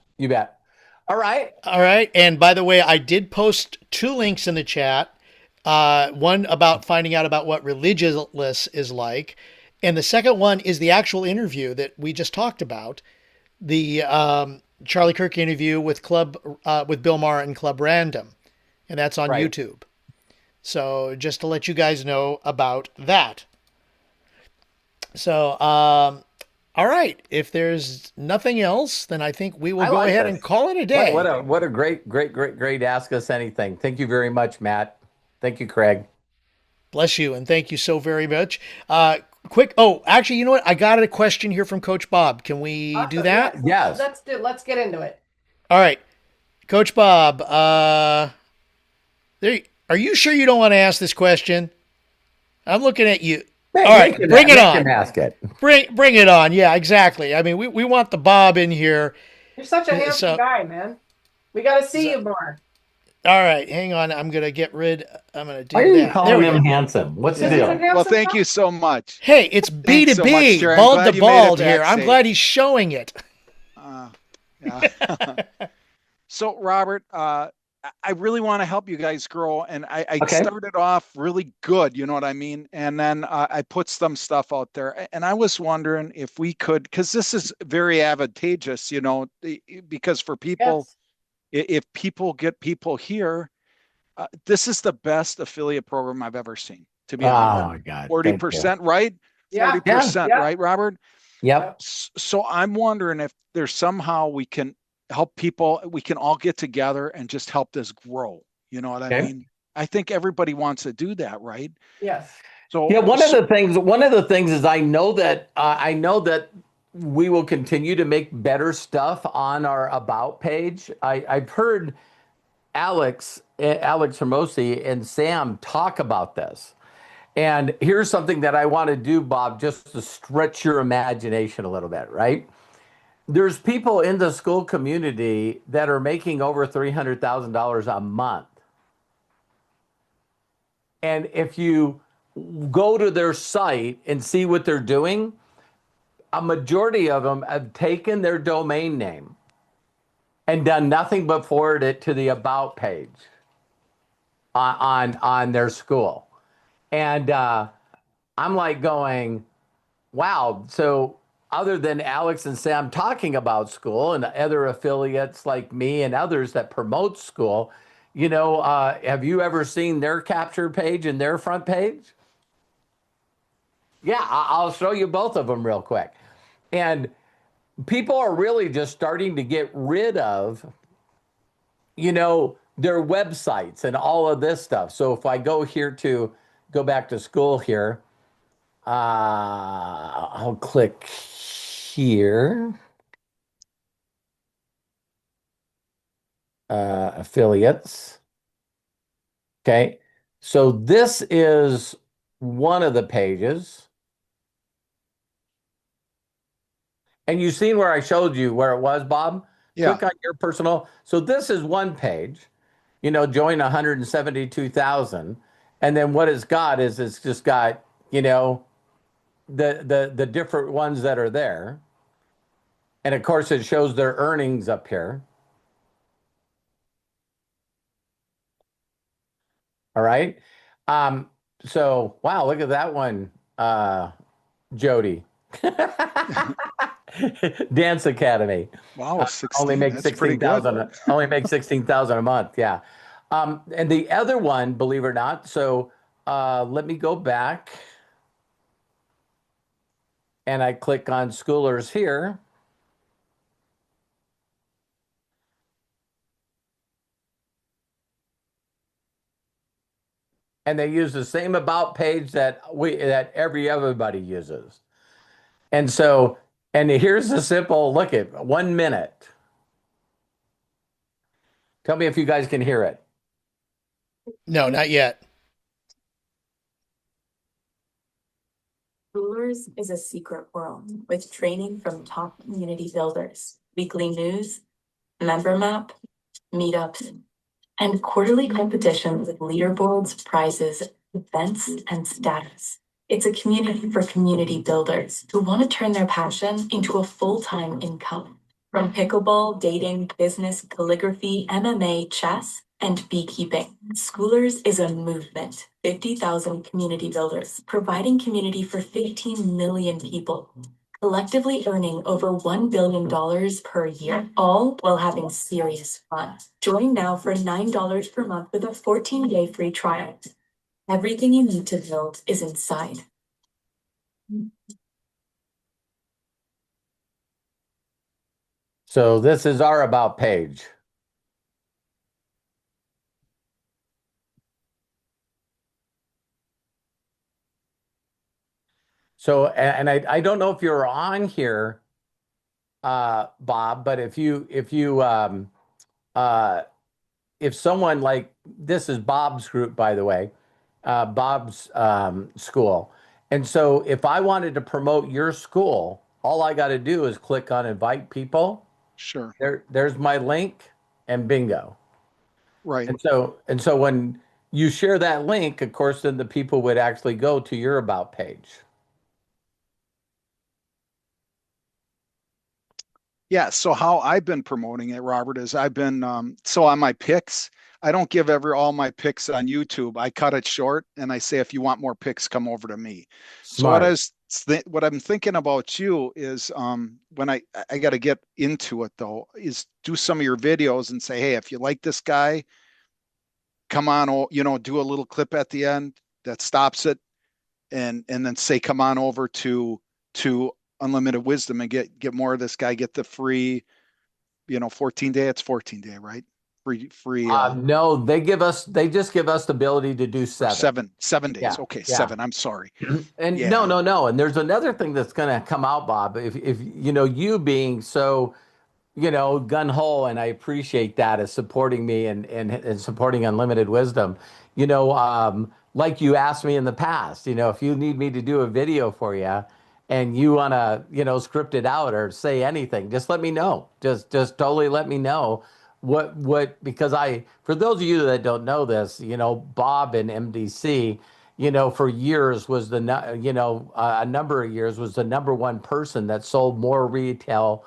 All right. And by the way, I did post 2 links in the chat. One about finding out about what religionless is like, and the second one is the actual interview that we just talked about, the Charlie Kirk interview with Bill Maher and Club Random, and that's on YouTube. So just to let you guys know about that. So, all right. If there's nothing else, then I think we will go ahead and call it a day. What a great Ask Us Anything. Thank you very much, Matt. Thank you, Craig. Bless you, and thank you so very much. Actually, you know what? I got a question here from Coach Bob. Can we do that? Yes. Let's get into it. All right. Coach Bob, are you sure you don't want to ask this question? I'm looking at you. All right, bring it on. Ask it. Bring it on. Yeah, exactly. I mean, we want the Bob in here. You're such a handsome guy, man. We got to see you more. All right, hang on. I'm going to get rid. I'm going to do Why that. are you calling him handsome? What's the deal? Well, thank you so much. Hey, it's B2B, so bald to bald here. I'm glad he's showing it. Yeah. So, Robert, I really want to help you guys grow, and I started off really good, you know what I mean? And then I put some stuff out there, and I was wondering if we could, because this is very advantageous, because for people, if people get people here, this is the best affiliate program I've ever seen, to be honest. Oh, my God. 40%, right? Yeah. 40%, right, Robert? Yep. So I'm wondering if there's somehow we can help people, we can all get together and just help this grow. You know what I mean? I think everybody wants to do that, right? Yes. So one of the things is I know that we will continue to make better stuff on our About page. I've heard Alex Hermosi and Sam talk about this. And here's something that I want to do, Bob, just to stretch your imagination a little bit, right? there's people in the school community that are making over $300,000 a month. And if you go to their site and see what they're doing, a majority of them have taken their domain name and done nothing but forward it to the about page on their school. And I'm like going, wow. So other than Alex and Sam talking about school and other affiliates like me and others that promote school, have you ever seen their capture page and their front page? Yeah, I'll show you both of them real quick. And people are really just starting to get rid of, their websites and all of this stuff. So if I go back to school here, I'll click here. Affiliates. Okay. So this is one of the pages. And you've seen where I showed you where it was, Bob? Yeah. Click on your personal. So this is one page, join 172,000. And then what it's got is it's just got, the different ones that are there. And of course, it shows their earnings up here. All right. So, wow, look at that one, Jody. Dance Academy. Wow, 16. Only make That's 16,000. Only make 16,000 a month. Yeah. And the other one, believe it or not. So, let me go back, and I click on Schoolers here. And they use the same about page that everybody uses. And so, and here's the simple look at 1 minute. Tell me if you guys can hear it. No, not yet. Rulers is a secret world with training from top community builders, weekly news, member map, meetups, and quarterly competition with leaderboards, prizes, events, and status. It's a community for community builders who want to turn their passion into a full-time income. From pickleball, dating, business, calligraphy, MMA, chess, and beekeeping, Schoolers is a movement. 50,000 community builders, providing community for 15 million people, collectively earning over $1 billion per year, all while having serious fun. Join now for $9 per month with a 14-day free trial. Everything you need to build is inside. So this is our about page. So, and I don't know if you're on here, Bob, but if someone like this is Bob's group, by the way, Bob's school. And so if I wanted to promote your school, all I got to do is click on invite people. Sure. There's my link and bingo. Right. And so when you share that link, of course, then the people would actually go to your about page. Yeah. So how I've been promoting it, Robert, is I've been so on my picks, I don't give all my picks on YouTube. I cut it short and I say, if you want more picks, come over to me. Smart. So what I'm thinking about you is when I got to get into it though, is do some of your videos and say, hey, if you like this guy, come on, do a little clip at the end that stops it, and then say, come on over to Unlimited Wisdom and get more of this guy, get the free, 14 day. It's 14 day, right? Free. No, they just give us the ability to do 7. 7 days. Yeah, Okay, yeah. 7. I'm sorry. And Yeah. no. And there's another thing that's going to come out, Bob. If you being so, gun ho, and I appreciate that as supporting me and supporting Unlimited Wisdom. Like you asked me in the past, if you need me to do a video for you, and you want to, script it out or say anything, just let me know. Just totally let me know because for those of you that don't know this, Bob in MDC, for years was a number of years was the number one person that sold more retail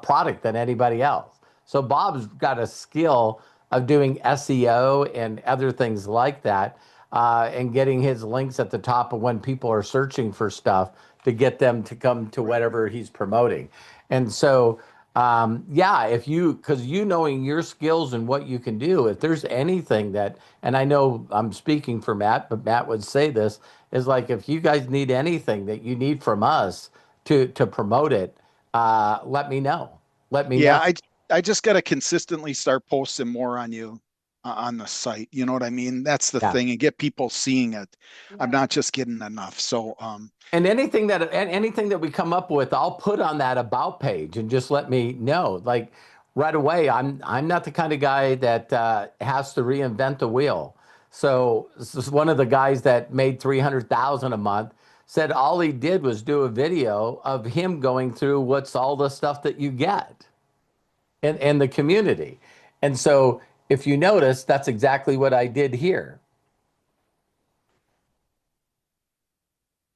product than anybody else. So Bob's got a skill of doing SEO and other things like that, and getting his links at the top of when people are searching for stuff to get them to come to whatever he's promoting. And so, because knowing your skills and what you can do, if there's anything that, and I know I'm speaking for Matt, but Matt would say this, is like, if you guys need anything that you need from us to promote it, let me know. Let me know. I just got to consistently start posting more on you on the site. You know what I mean? That's the thing, and get people seeing it. I'm not just getting enough. So, and anything that we come up with, I'll put on that about page and just let me know. Like right away, I'm not the kind of guy that has to reinvent the wheel. So this is one of the guys that made $300,000 a month said all he did was do a video of him going through what's all the stuff that you get in the community. And so if you notice, that's exactly what I did here.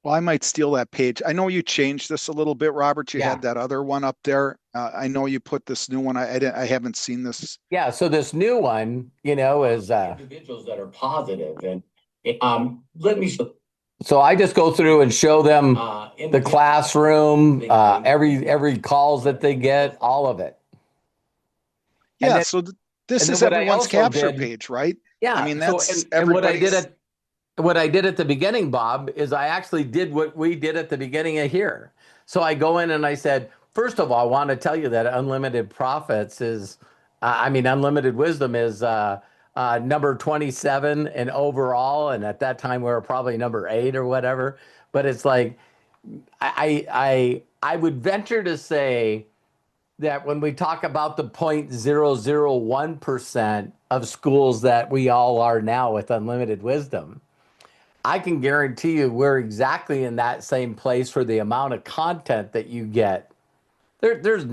Well, I might steal that page. I know you changed this a little bit, Robert. You had that other one up there. I know you put this new one. I haven't seen this. Yeah. So this new one, is individuals that are positive, and let me. So I just go through and show them the classroom, every calls that they get, all of it. Yeah. Then, so this is everyone's capture page, right? Yeah. I mean, that's everybody's. What I did at the beginning, Bob, is I actually did what we did at the beginning of here. So I go in and I said, first of all, I want to tell you that unlimited profits unlimited wisdom is number 27 and overall. And at that time, we were probably number 8 or whatever. But it's like, I would venture to say that when we talk about the 0.001% of schools that we all are now with unlimited wisdom, I can guarantee you we're exactly in that same place for the amount of content that you get. There's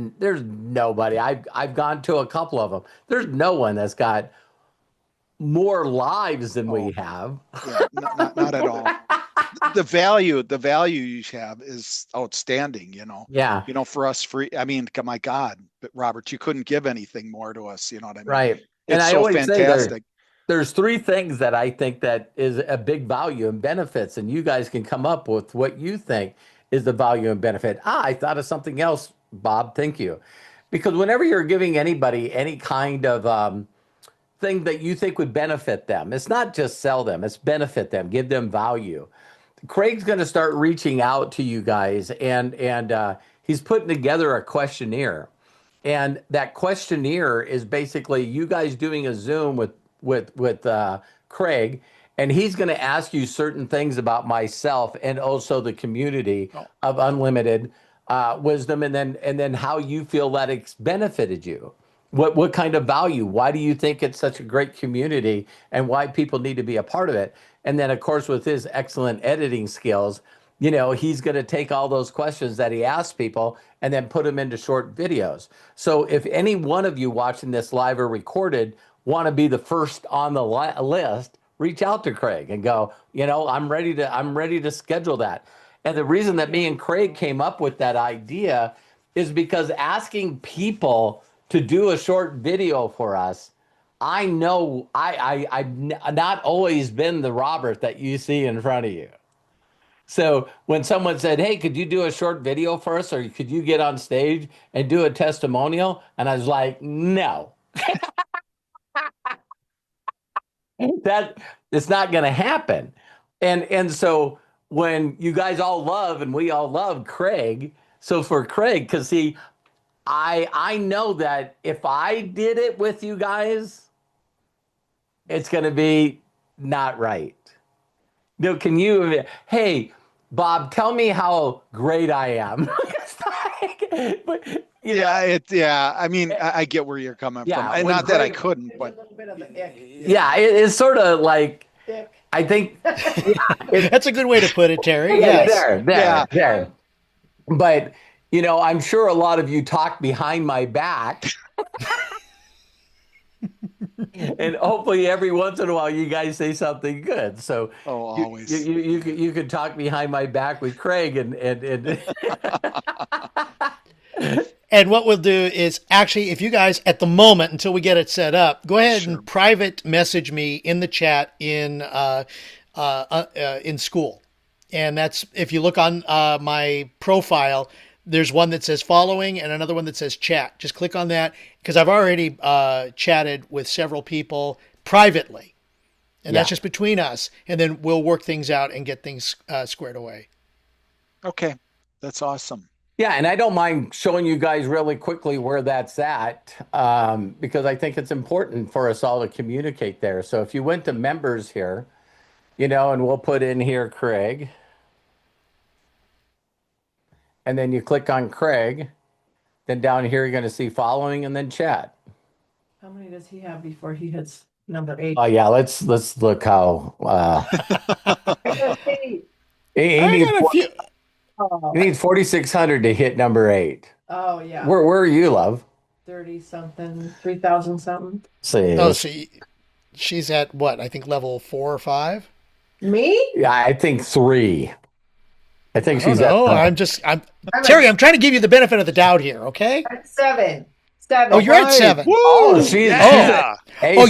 nobody. I've gone to a couple of them. There's no one that's got more lives than we have. Yeah, not at all. The value you have is outstanding. Yeah. For us free. I mean, my God, but Robert, you couldn't give anything more to us. You know what I mean? Right. It's and I so always fantastic. Say there's 3 things that I think that is a big value and benefits, and you guys can come up with what you think is the value and benefit. I thought of something else, Bob. Thank you. Because whenever you're giving anybody any kind of thing that you think would benefit them, it's not just sell them, it's benefit them, give them value. Craig's going to start reaching out to you guys, and he's putting together a questionnaire. And that questionnaire is basically you guys doing a Zoom with Craig, and he's going to ask you certain things about myself and also the community of unlimited wisdom, and then how you feel that it's benefited you. What kind of value? Why do you think it's such a great community, and why people need to be a part of it? And then, of course, with his excellent editing skills, he's going to take all those questions that he asks people and then put them into short videos. So if any one of you watching this live or recorded want to be the first on the list, reach out to Craig and go, I'm ready to schedule that. And the reason that me and Craig came up with that idea is because asking people to do a short video for us, I know I've not always been the Robert that you see in front of you. So when someone said, hey, could you do a short video for us, or could you get on stage and do a testimonial? And I was like, no. That it's not going to happen. And so when you guys all love, and we all love Craig, so for Craig, because I know that if I did it with you guys, it's going to be not right. Can you, hey, Bob, tell me how great I am. I mean, I get where you're coming from. And not that I couldn't, but it's sort of like, I think that's a good way to put it, Terry. Yes. There. But, I'm sure a lot of you talk behind my back. And hopefully every once in a while you guys say something good. So always. You could talk behind my back with Craig and And what we'll do is actually, if you guys at the moment, until we get it set up, go ahead and private message me in the chat in school. And that's, if you look on my profile, there's one that says following and another one that says chat. Just click on that, because I've already chatted with several people privately. And that's just between us. And then we'll work things out and get things squared away. Okay. That's awesome. Yeah, and I don't mind showing you guys really quickly where that's at, because I think it's important for us all to communicate there. So if you went to members here, and we'll put in here Craig, and then you click on Craig, then down here you're going to see following and then chat. How many does he have before he hits number 8? Oh yeah, let's look how he needs 4,600 to hit number 8. Oh yeah. Where are you, love? 30 something, 3,000 something. See, she's at what? I think level 4 or 5. Me? Yeah, I think 3. I think she's at. Terry, I'm trying to give you the benefit of the doubt here. Okay. At 7. Oh, you're at 7. Woo! Oh, she's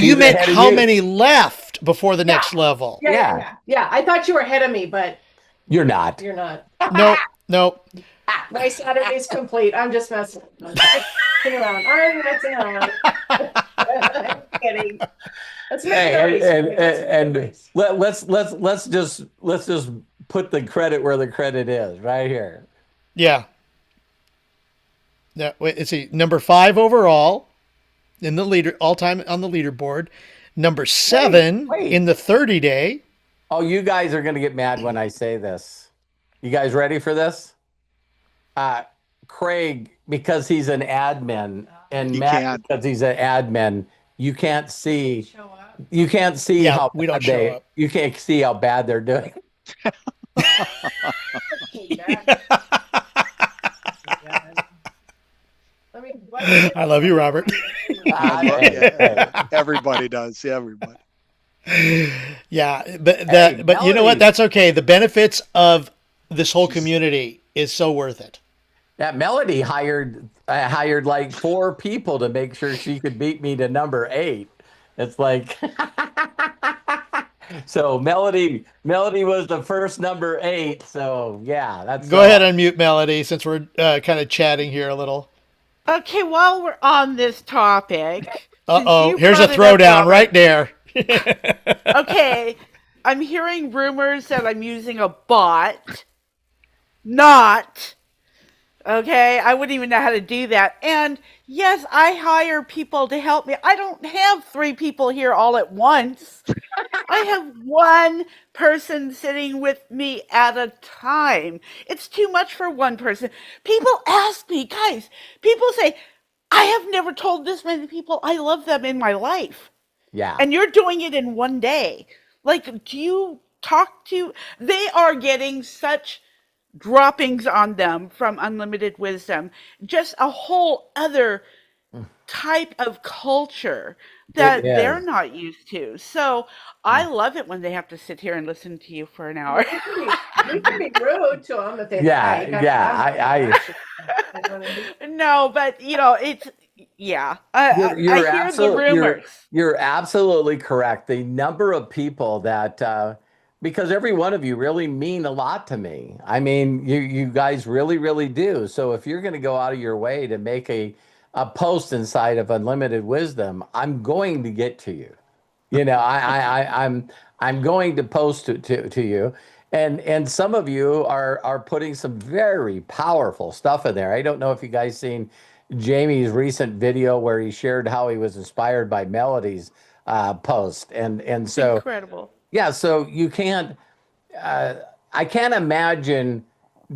you meant how many left before the next level? Yeah. I thought you were ahead of me, but you're not. You're not. No. My Saturday's complete. I'm just messing around. I'm messing around. I'm kidding. Let's just put the credit where the credit is, right here. Yeah. Yeah. Wait, let's see. Number 5 overall in the all time on the leaderboard. Number 7 in the 30 day. Oh, you guys are going to get mad when I say this. You guys ready for this? Craig, because he's an admin, and Matt, because he's an admin, you can't see. You can't see how we don't show up. You can't see how bad they're doing. I love you, Robert. Everybody does. Everybody. Yeah, but you know what? That's okay. The benefits of this whole community is so worth it. That Melody hired like 4 people to make sure she could beat me to number 8. It's like, so Melody was the first number 8. So yeah, that's. Go ahead and mute Melody, since we're kind of chatting here a little. Okay, while we're on this topic. Here's a throwdown right there. Okay, I'm hearing rumors that I'm using a bot. Not. Okay, I wouldn't even know how to do that. And yes, I hire people to help me. I don't have 3 people here all at once. I have 1 person sitting with me at a time. It's too much for 1 person. People ask me, guys, people say, I have never told this many people I love them in my life. Yeah. And you're doing it in 1 day. Like, do you talk to, they are getting such droppings on them from Unlimited Wisdom, just a whole other type of culture that they're not used to. So I love it when they have to sit here and listen to you for an hour. You can be rude to them if they like. No, but it's I hear the rumors. You're absolutely correct. The number of people that because every one of you really mean a lot to me. I mean, you guys really, really do. So if you're going to go out of your way to make a post inside of Unlimited Wisdom, I'm going to get to you. I'm going to post to you. And some of you are putting some very powerful stuff in there. I don't know if you guys seen Jamie's recent video where he shared how he was inspired by Melody's post. And so incredible. Yeah, so you can't, I can't imagine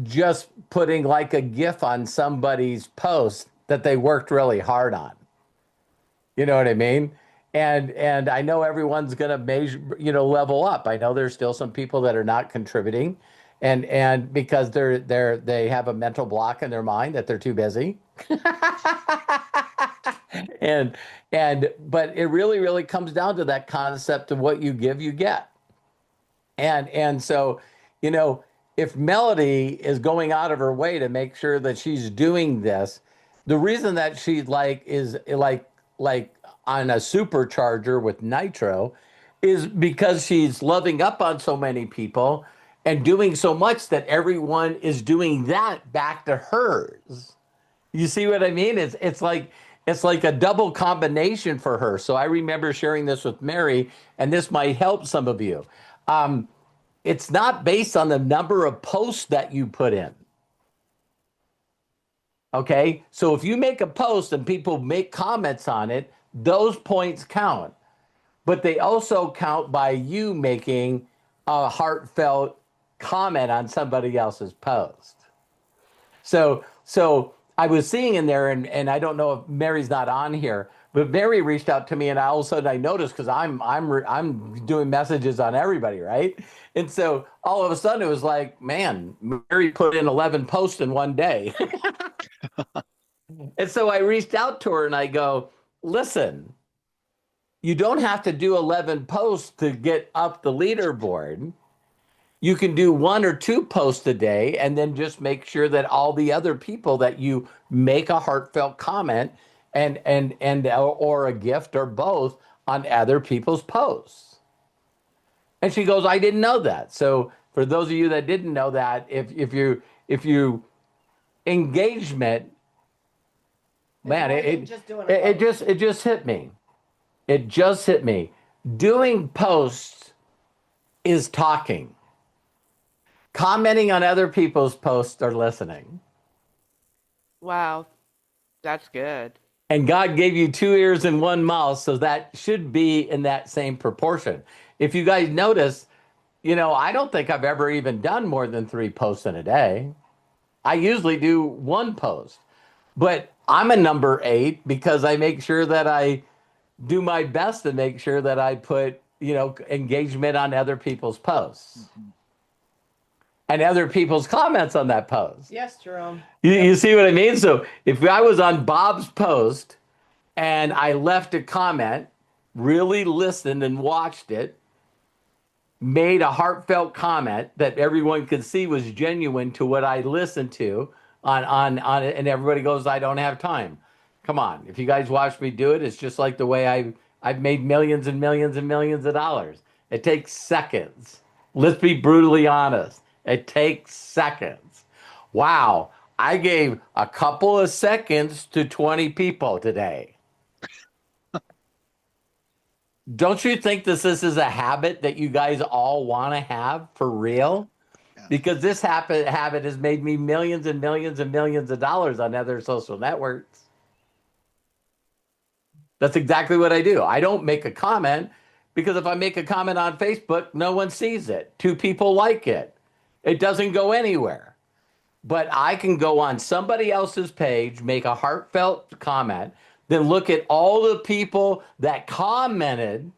just putting like a GIF on somebody's post that they worked really hard on. You know what I mean? And I know everyone's going to level up. I know there's still some people that are not contributing. and because they have a mental block in their mind that they're too busy. and but it really comes down to that concept of what you give, you get. And so, you know, if Melody is going out of her way to make sure that she's doing this, the reason that she is like on a supercharger with nitro is because she's loving up on so many people and doing so much that everyone is doing that back to hers. You see what I mean? It's like a double combination for her. So I remember sharing this with Mary, and this might help some of you. Um, it's not based on the number of posts that you put in. Okay. So if you make a post and people make comments on it, those points count. But they also count by you making a heartfelt comment on somebody else's post. So I was seeing in there, and I don't know if Mary's not on here, but Mary reached out to me, and all of a sudden I noticed because I'm doing messages on everybody, right? And so all of a sudden it was like, man, Mary put in 11 posts in one day. And so I reached out to her and I go, listen, you don't have to do 11 posts to get up the leaderboard. You can do 1 or 2 posts a day and then just make sure that all the other people that you make a heartfelt comment and or a gift or both on other people's posts. And she goes, I didn't know that. So for those of you that didn't know that, if you engagement, man, it just hit me. It just hit me. Doing posts is talking. Commenting on other people's posts are listening. Wow, that's good. And God gave you 2 ears and 1 mouth, so that should be in that same proportion. If you guys notice, I don't think I've ever even done more than 3 posts in a day. I usually do 1 post. But I'm a number 8 because I make sure that I do my best to make sure that I put, engagement on other people's posts. Mm-hmm. And other people's comments on that post. Yes, Jerome. You see what I mean? So if I was on Bob's post and I left a comment, really listened and watched it, made a heartfelt comment that everyone could see was genuine to what I listened to on it, and everybody goes, I don't have time. Come on. If you guys watch me do it, it's just like the way I've made millions and millions and millions of dollars. It takes seconds. Let's be brutally honest. It takes seconds. Wow. I gave a couple of seconds to 20 people today. Don't you think this is a habit that you guys all want to have for real? Yeah. Because this habit has made me millions and millions and millions of dollars on other social networks. That's exactly what I do. I don't make a comment because if I make a comment on Facebook, no one sees it. 2 people like it. It doesn't go anywhere. But I can go on somebody else's page, make a heartfelt comment, then look at all the people that commented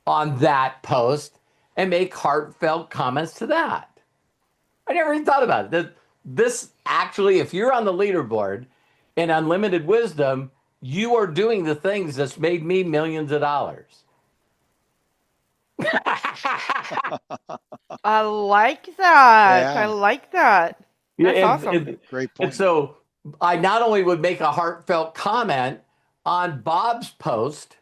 on that post and make heartfelt comments to that. I never even thought about it. This actually, if you're on the leaderboard in Unlimited Wisdom, you are doing the things that's made me millions of dollars. I like that. Yeah. I like that. That's awesome. Great point. And so I not only would make a heartfelt comment on Bob's post,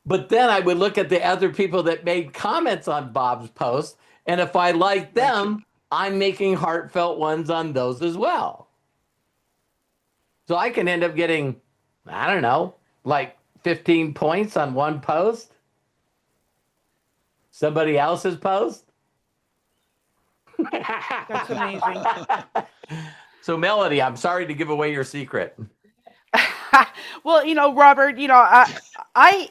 but then I would look at the other people that made comments on Bob's post. And if I like them, I'm making heartfelt ones on those as well. So I can end up getting, I don't know, like 15 points on one post. Somebody else's post. That's amazing. So Melody, I'm sorry to give away your secret. Well, Robert, I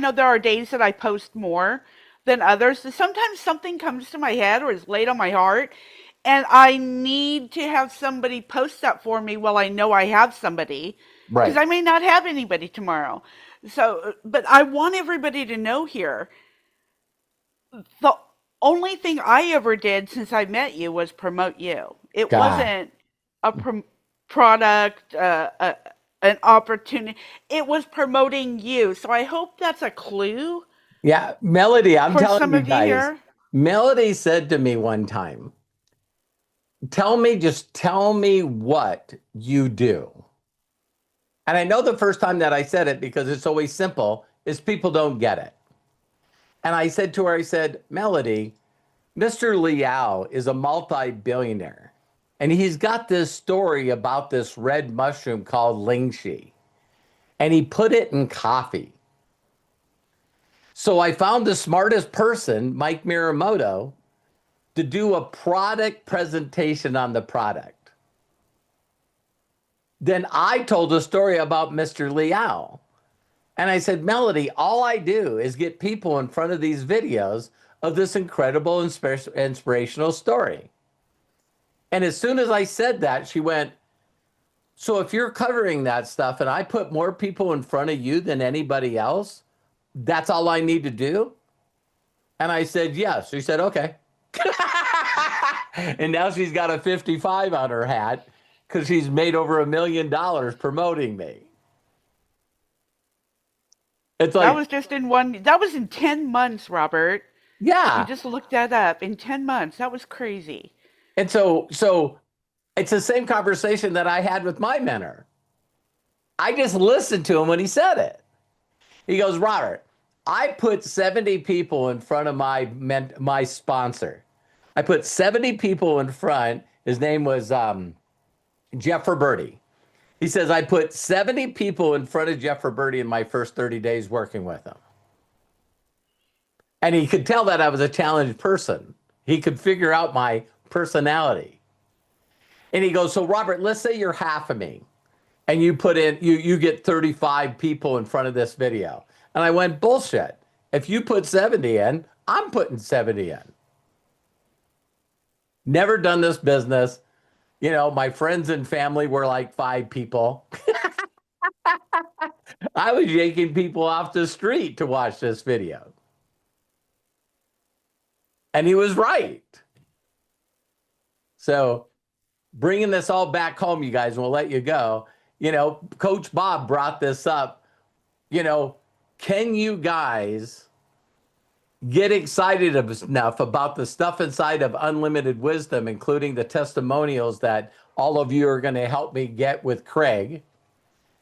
know there are days that I post more than others. Sometimes something comes to my head or is laid on my heart, and I need to have somebody post that for me while I know I have somebody. Right. Because I may not have anybody tomorrow. So, but I want everybody to know here, the only thing I ever did since I met you was promote you. It God. wasn't a product, an opportunity. It was promoting you. So I hope that's a clue Yeah, Melody, I'm for telling some you of you guys, here. Melody said to me one time, just tell me what you do. And I know the first time that I said it, because it's always simple, is people don't get it. And I said to her, I said, Melody, Mr. Liao is a multi-billionaire. And he's got this story about this red mushroom called lingxi. And he put it in coffee. So I found the smartest person, Mike Miramoto, to do a product presentation on the product. Then I told a story about Mr. Liao. And I said, Melody, all I do is get people in front of these videos of this incredible, inspirational story. And as soon as I said that, she went, so if you're covering that stuff and I put more people in front of you than anybody else, that's all I need to do? And I said, yes. She said, okay. And now she's got a 55 on her hat because she's made over $1 million promoting me. It's That like, was just in one, that was in 10 months, Robert. You yeah. just looked that up in 10 months. That was crazy. And so it's the same conversation that I had with my mentor. I just listened to him when he said it. He goes, Robert, I put 70 people in front of my sponsor. I put 70 people in front. His name was Jeff Roberti. He says, I put 70 people in front of Jeff Roberti in my first 30 days working with him. And he could tell that I was a challenged person. He could figure out my personality. And he goes, so Robert, let's say you're half of me and you put in, you get 35 people in front of this video. And I went, bullshit. If you put 70 in, I'm putting 70 in. Never done this business. You know, my friends and family were like 5 people. I was yanking people off the street to watch this video. And he was right. So bringing this all back home, you guys, and we'll let you go. You know, Coach Bob brought this up. You know, can you guys get excited enough about the stuff inside of Unlimited Wisdom, including the testimonials that all of you are going to help me get with Craig?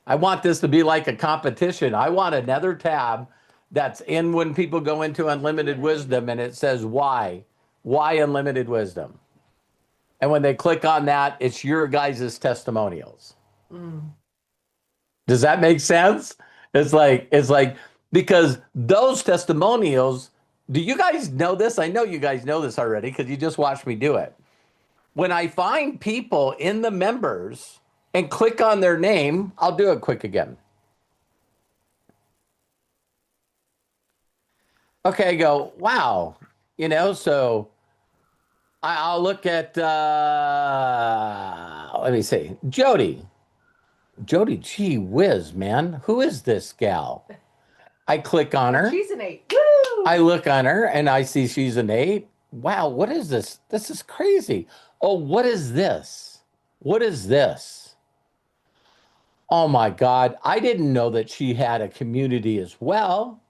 I want this to be like a competition. I want another tab that's in when people go into Unlimited Wisdom and it says why Unlimited Wisdom. And when they click on that, it's your guys' testimonials. Does that make sense? It's like, because those testimonials, do you guys know this? I know you guys know this already because you just watched me do it. When I find people in the members and click on their name, I'll do it quick again. Okay, I go, wow. You know, so I'll look at, let me see, Jody, gee whiz, man. Who is this gal? I click on her. She's an 8. Woo! I look on her and I see she's an 8. Wow, what is this? This is crazy. Oh, what is this? What is this? Oh my God. I didn't know that she had a community as well.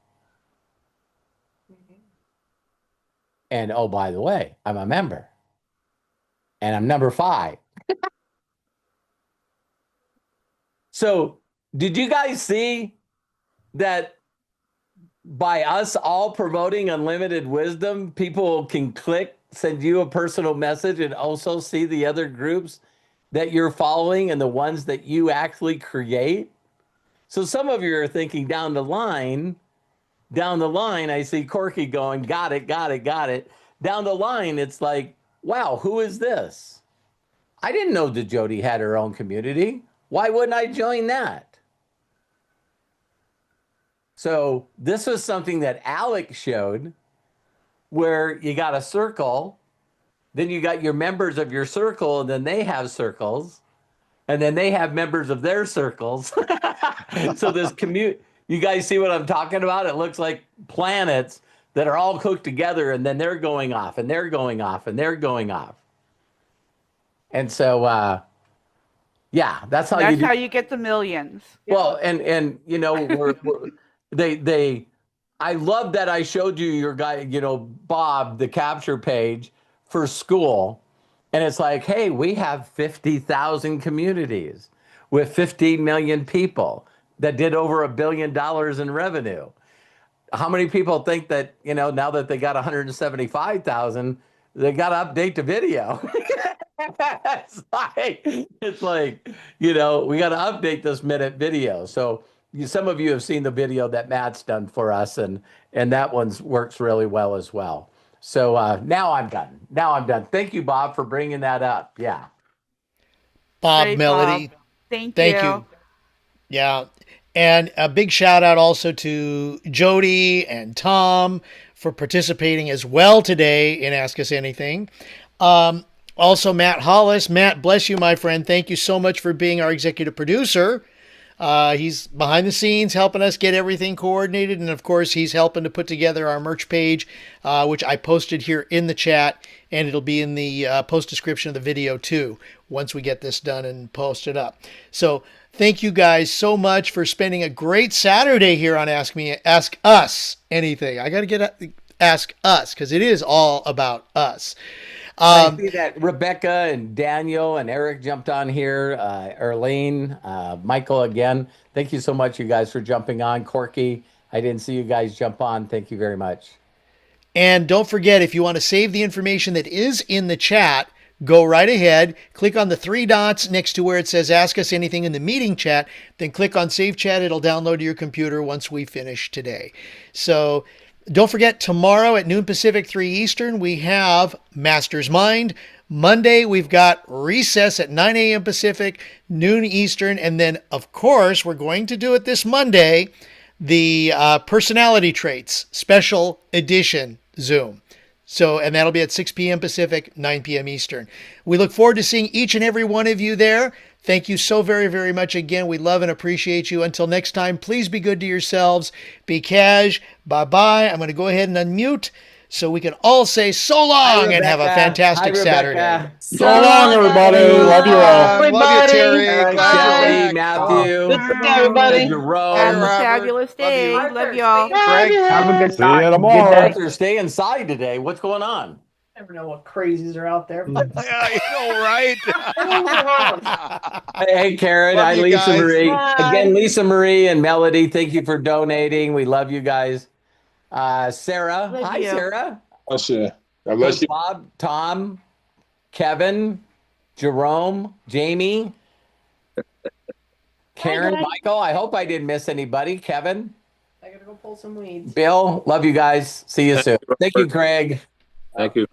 And oh, by the way, I'm a member. And I'm number 5. So did you guys see that by us all promoting Unlimited Wisdom, people can click, send you a personal message, and also see the other groups that you're following and the ones that you actually create? So some of you are thinking down the line, I see Corky going, got it. Down the line, it's like, wow, who is this? I didn't know that Jody had her own community. Why wouldn't I join that? So this was something that Alex showed, where you got a circle, then you got your members of your circle, and then they have circles, and then they have members of their circles. So this you guys see what I'm talking about? It looks like planets. that are all cooked together, and then they're going off, and they're going off, and they're going off. And so, yeah, that's how That's you do. how you get the millions. Well, and you know, they I love that I showed you your guy, you know, Bob, the capture page for school. And it's like, hey, we have 50,000 communities with 15 million people that did over $1 billion in revenue. How many people think that, you know, now that they got 175,000, they got to update the video? it's like, you know, we got to update this minute video. So some of you have seen the video that Matt's done for us, and that one's works really well as well. So now I'm done. Now I'm done. Thank you, Bob, for bringing that up. Yeah. Bob, Great, Melody, Bob. Thank you. Yeah. And a big shout out also to Jody and Tom for participating as well today in Ask Us Anything. Also, Matt Hollis. Matt, bless you, my friend. Thank you so much for being our executive producer. He's behind the scenes helping us get everything coordinated. And of course, he's helping to put together our merch page, which I posted here in the chat. And it'll be in the post description of the video too, once we get this done and posted up. So thank you guys so much for spending a great Saturday here on Ask Us Anything. I got to get Ask Us because it is all about us. I see that Rebecca and Daniel and Eric jumped on here. Erlene, Michael again. Thank you so much, you guys, for jumping on. Corky, I didn't see you guys jump on. Thank you very much. And don't forget, if you want to save the information that is in the chat, go right ahead, click on the 3 dots next to where it says Ask Us Anything in the meeting chat, then click on Save Chat. It'll download to your computer once we finish today. So don't forget, tomorrow at noon Pacific, 3 Eastern, we have Master's Mind. Monday, we've got Recess at 9 a.m. Pacific, noon Eastern. And then, of course, we're going to do it this Monday, the Personality Traits Special Edition Zoom. So, and that'll be at 6 p.m. Pacific, 9 p.m. Eastern. We look forward to seeing each and every one of you there. Thank you so very, very much again. We love and appreciate you. Until next time, please be good to yourselves. Be cash. Bye-bye. I'm going to go ahead and unmute so we can all say so long and have a fantastic Saturday. So long, everybody. Love you all. Love you, Terry. Kelly, Matthew, everybody. Jerome. Have a fabulous day. Love y'all. Craig, have a good See you tomorrow. Arthur, stay inside today. What's going on? Never know what crazies are out there. Yeah, you know, right? Hey, Karen. Love Hi, you Lisa guys. Marie. Bye. Again, Lisa Marie and Melody, thank you for donating. We love you guys. Sarah. Love Hi, you. Sarah. Bless you. God bless you. Bob, Tom, Kevin, Jerome, Jamie, Karen, guys. Michael. I hope I didn't miss anybody. Kevin, I gotta go pull some weeds. Bill, love you guys. See you soon. Thank you, Craig. Thank you.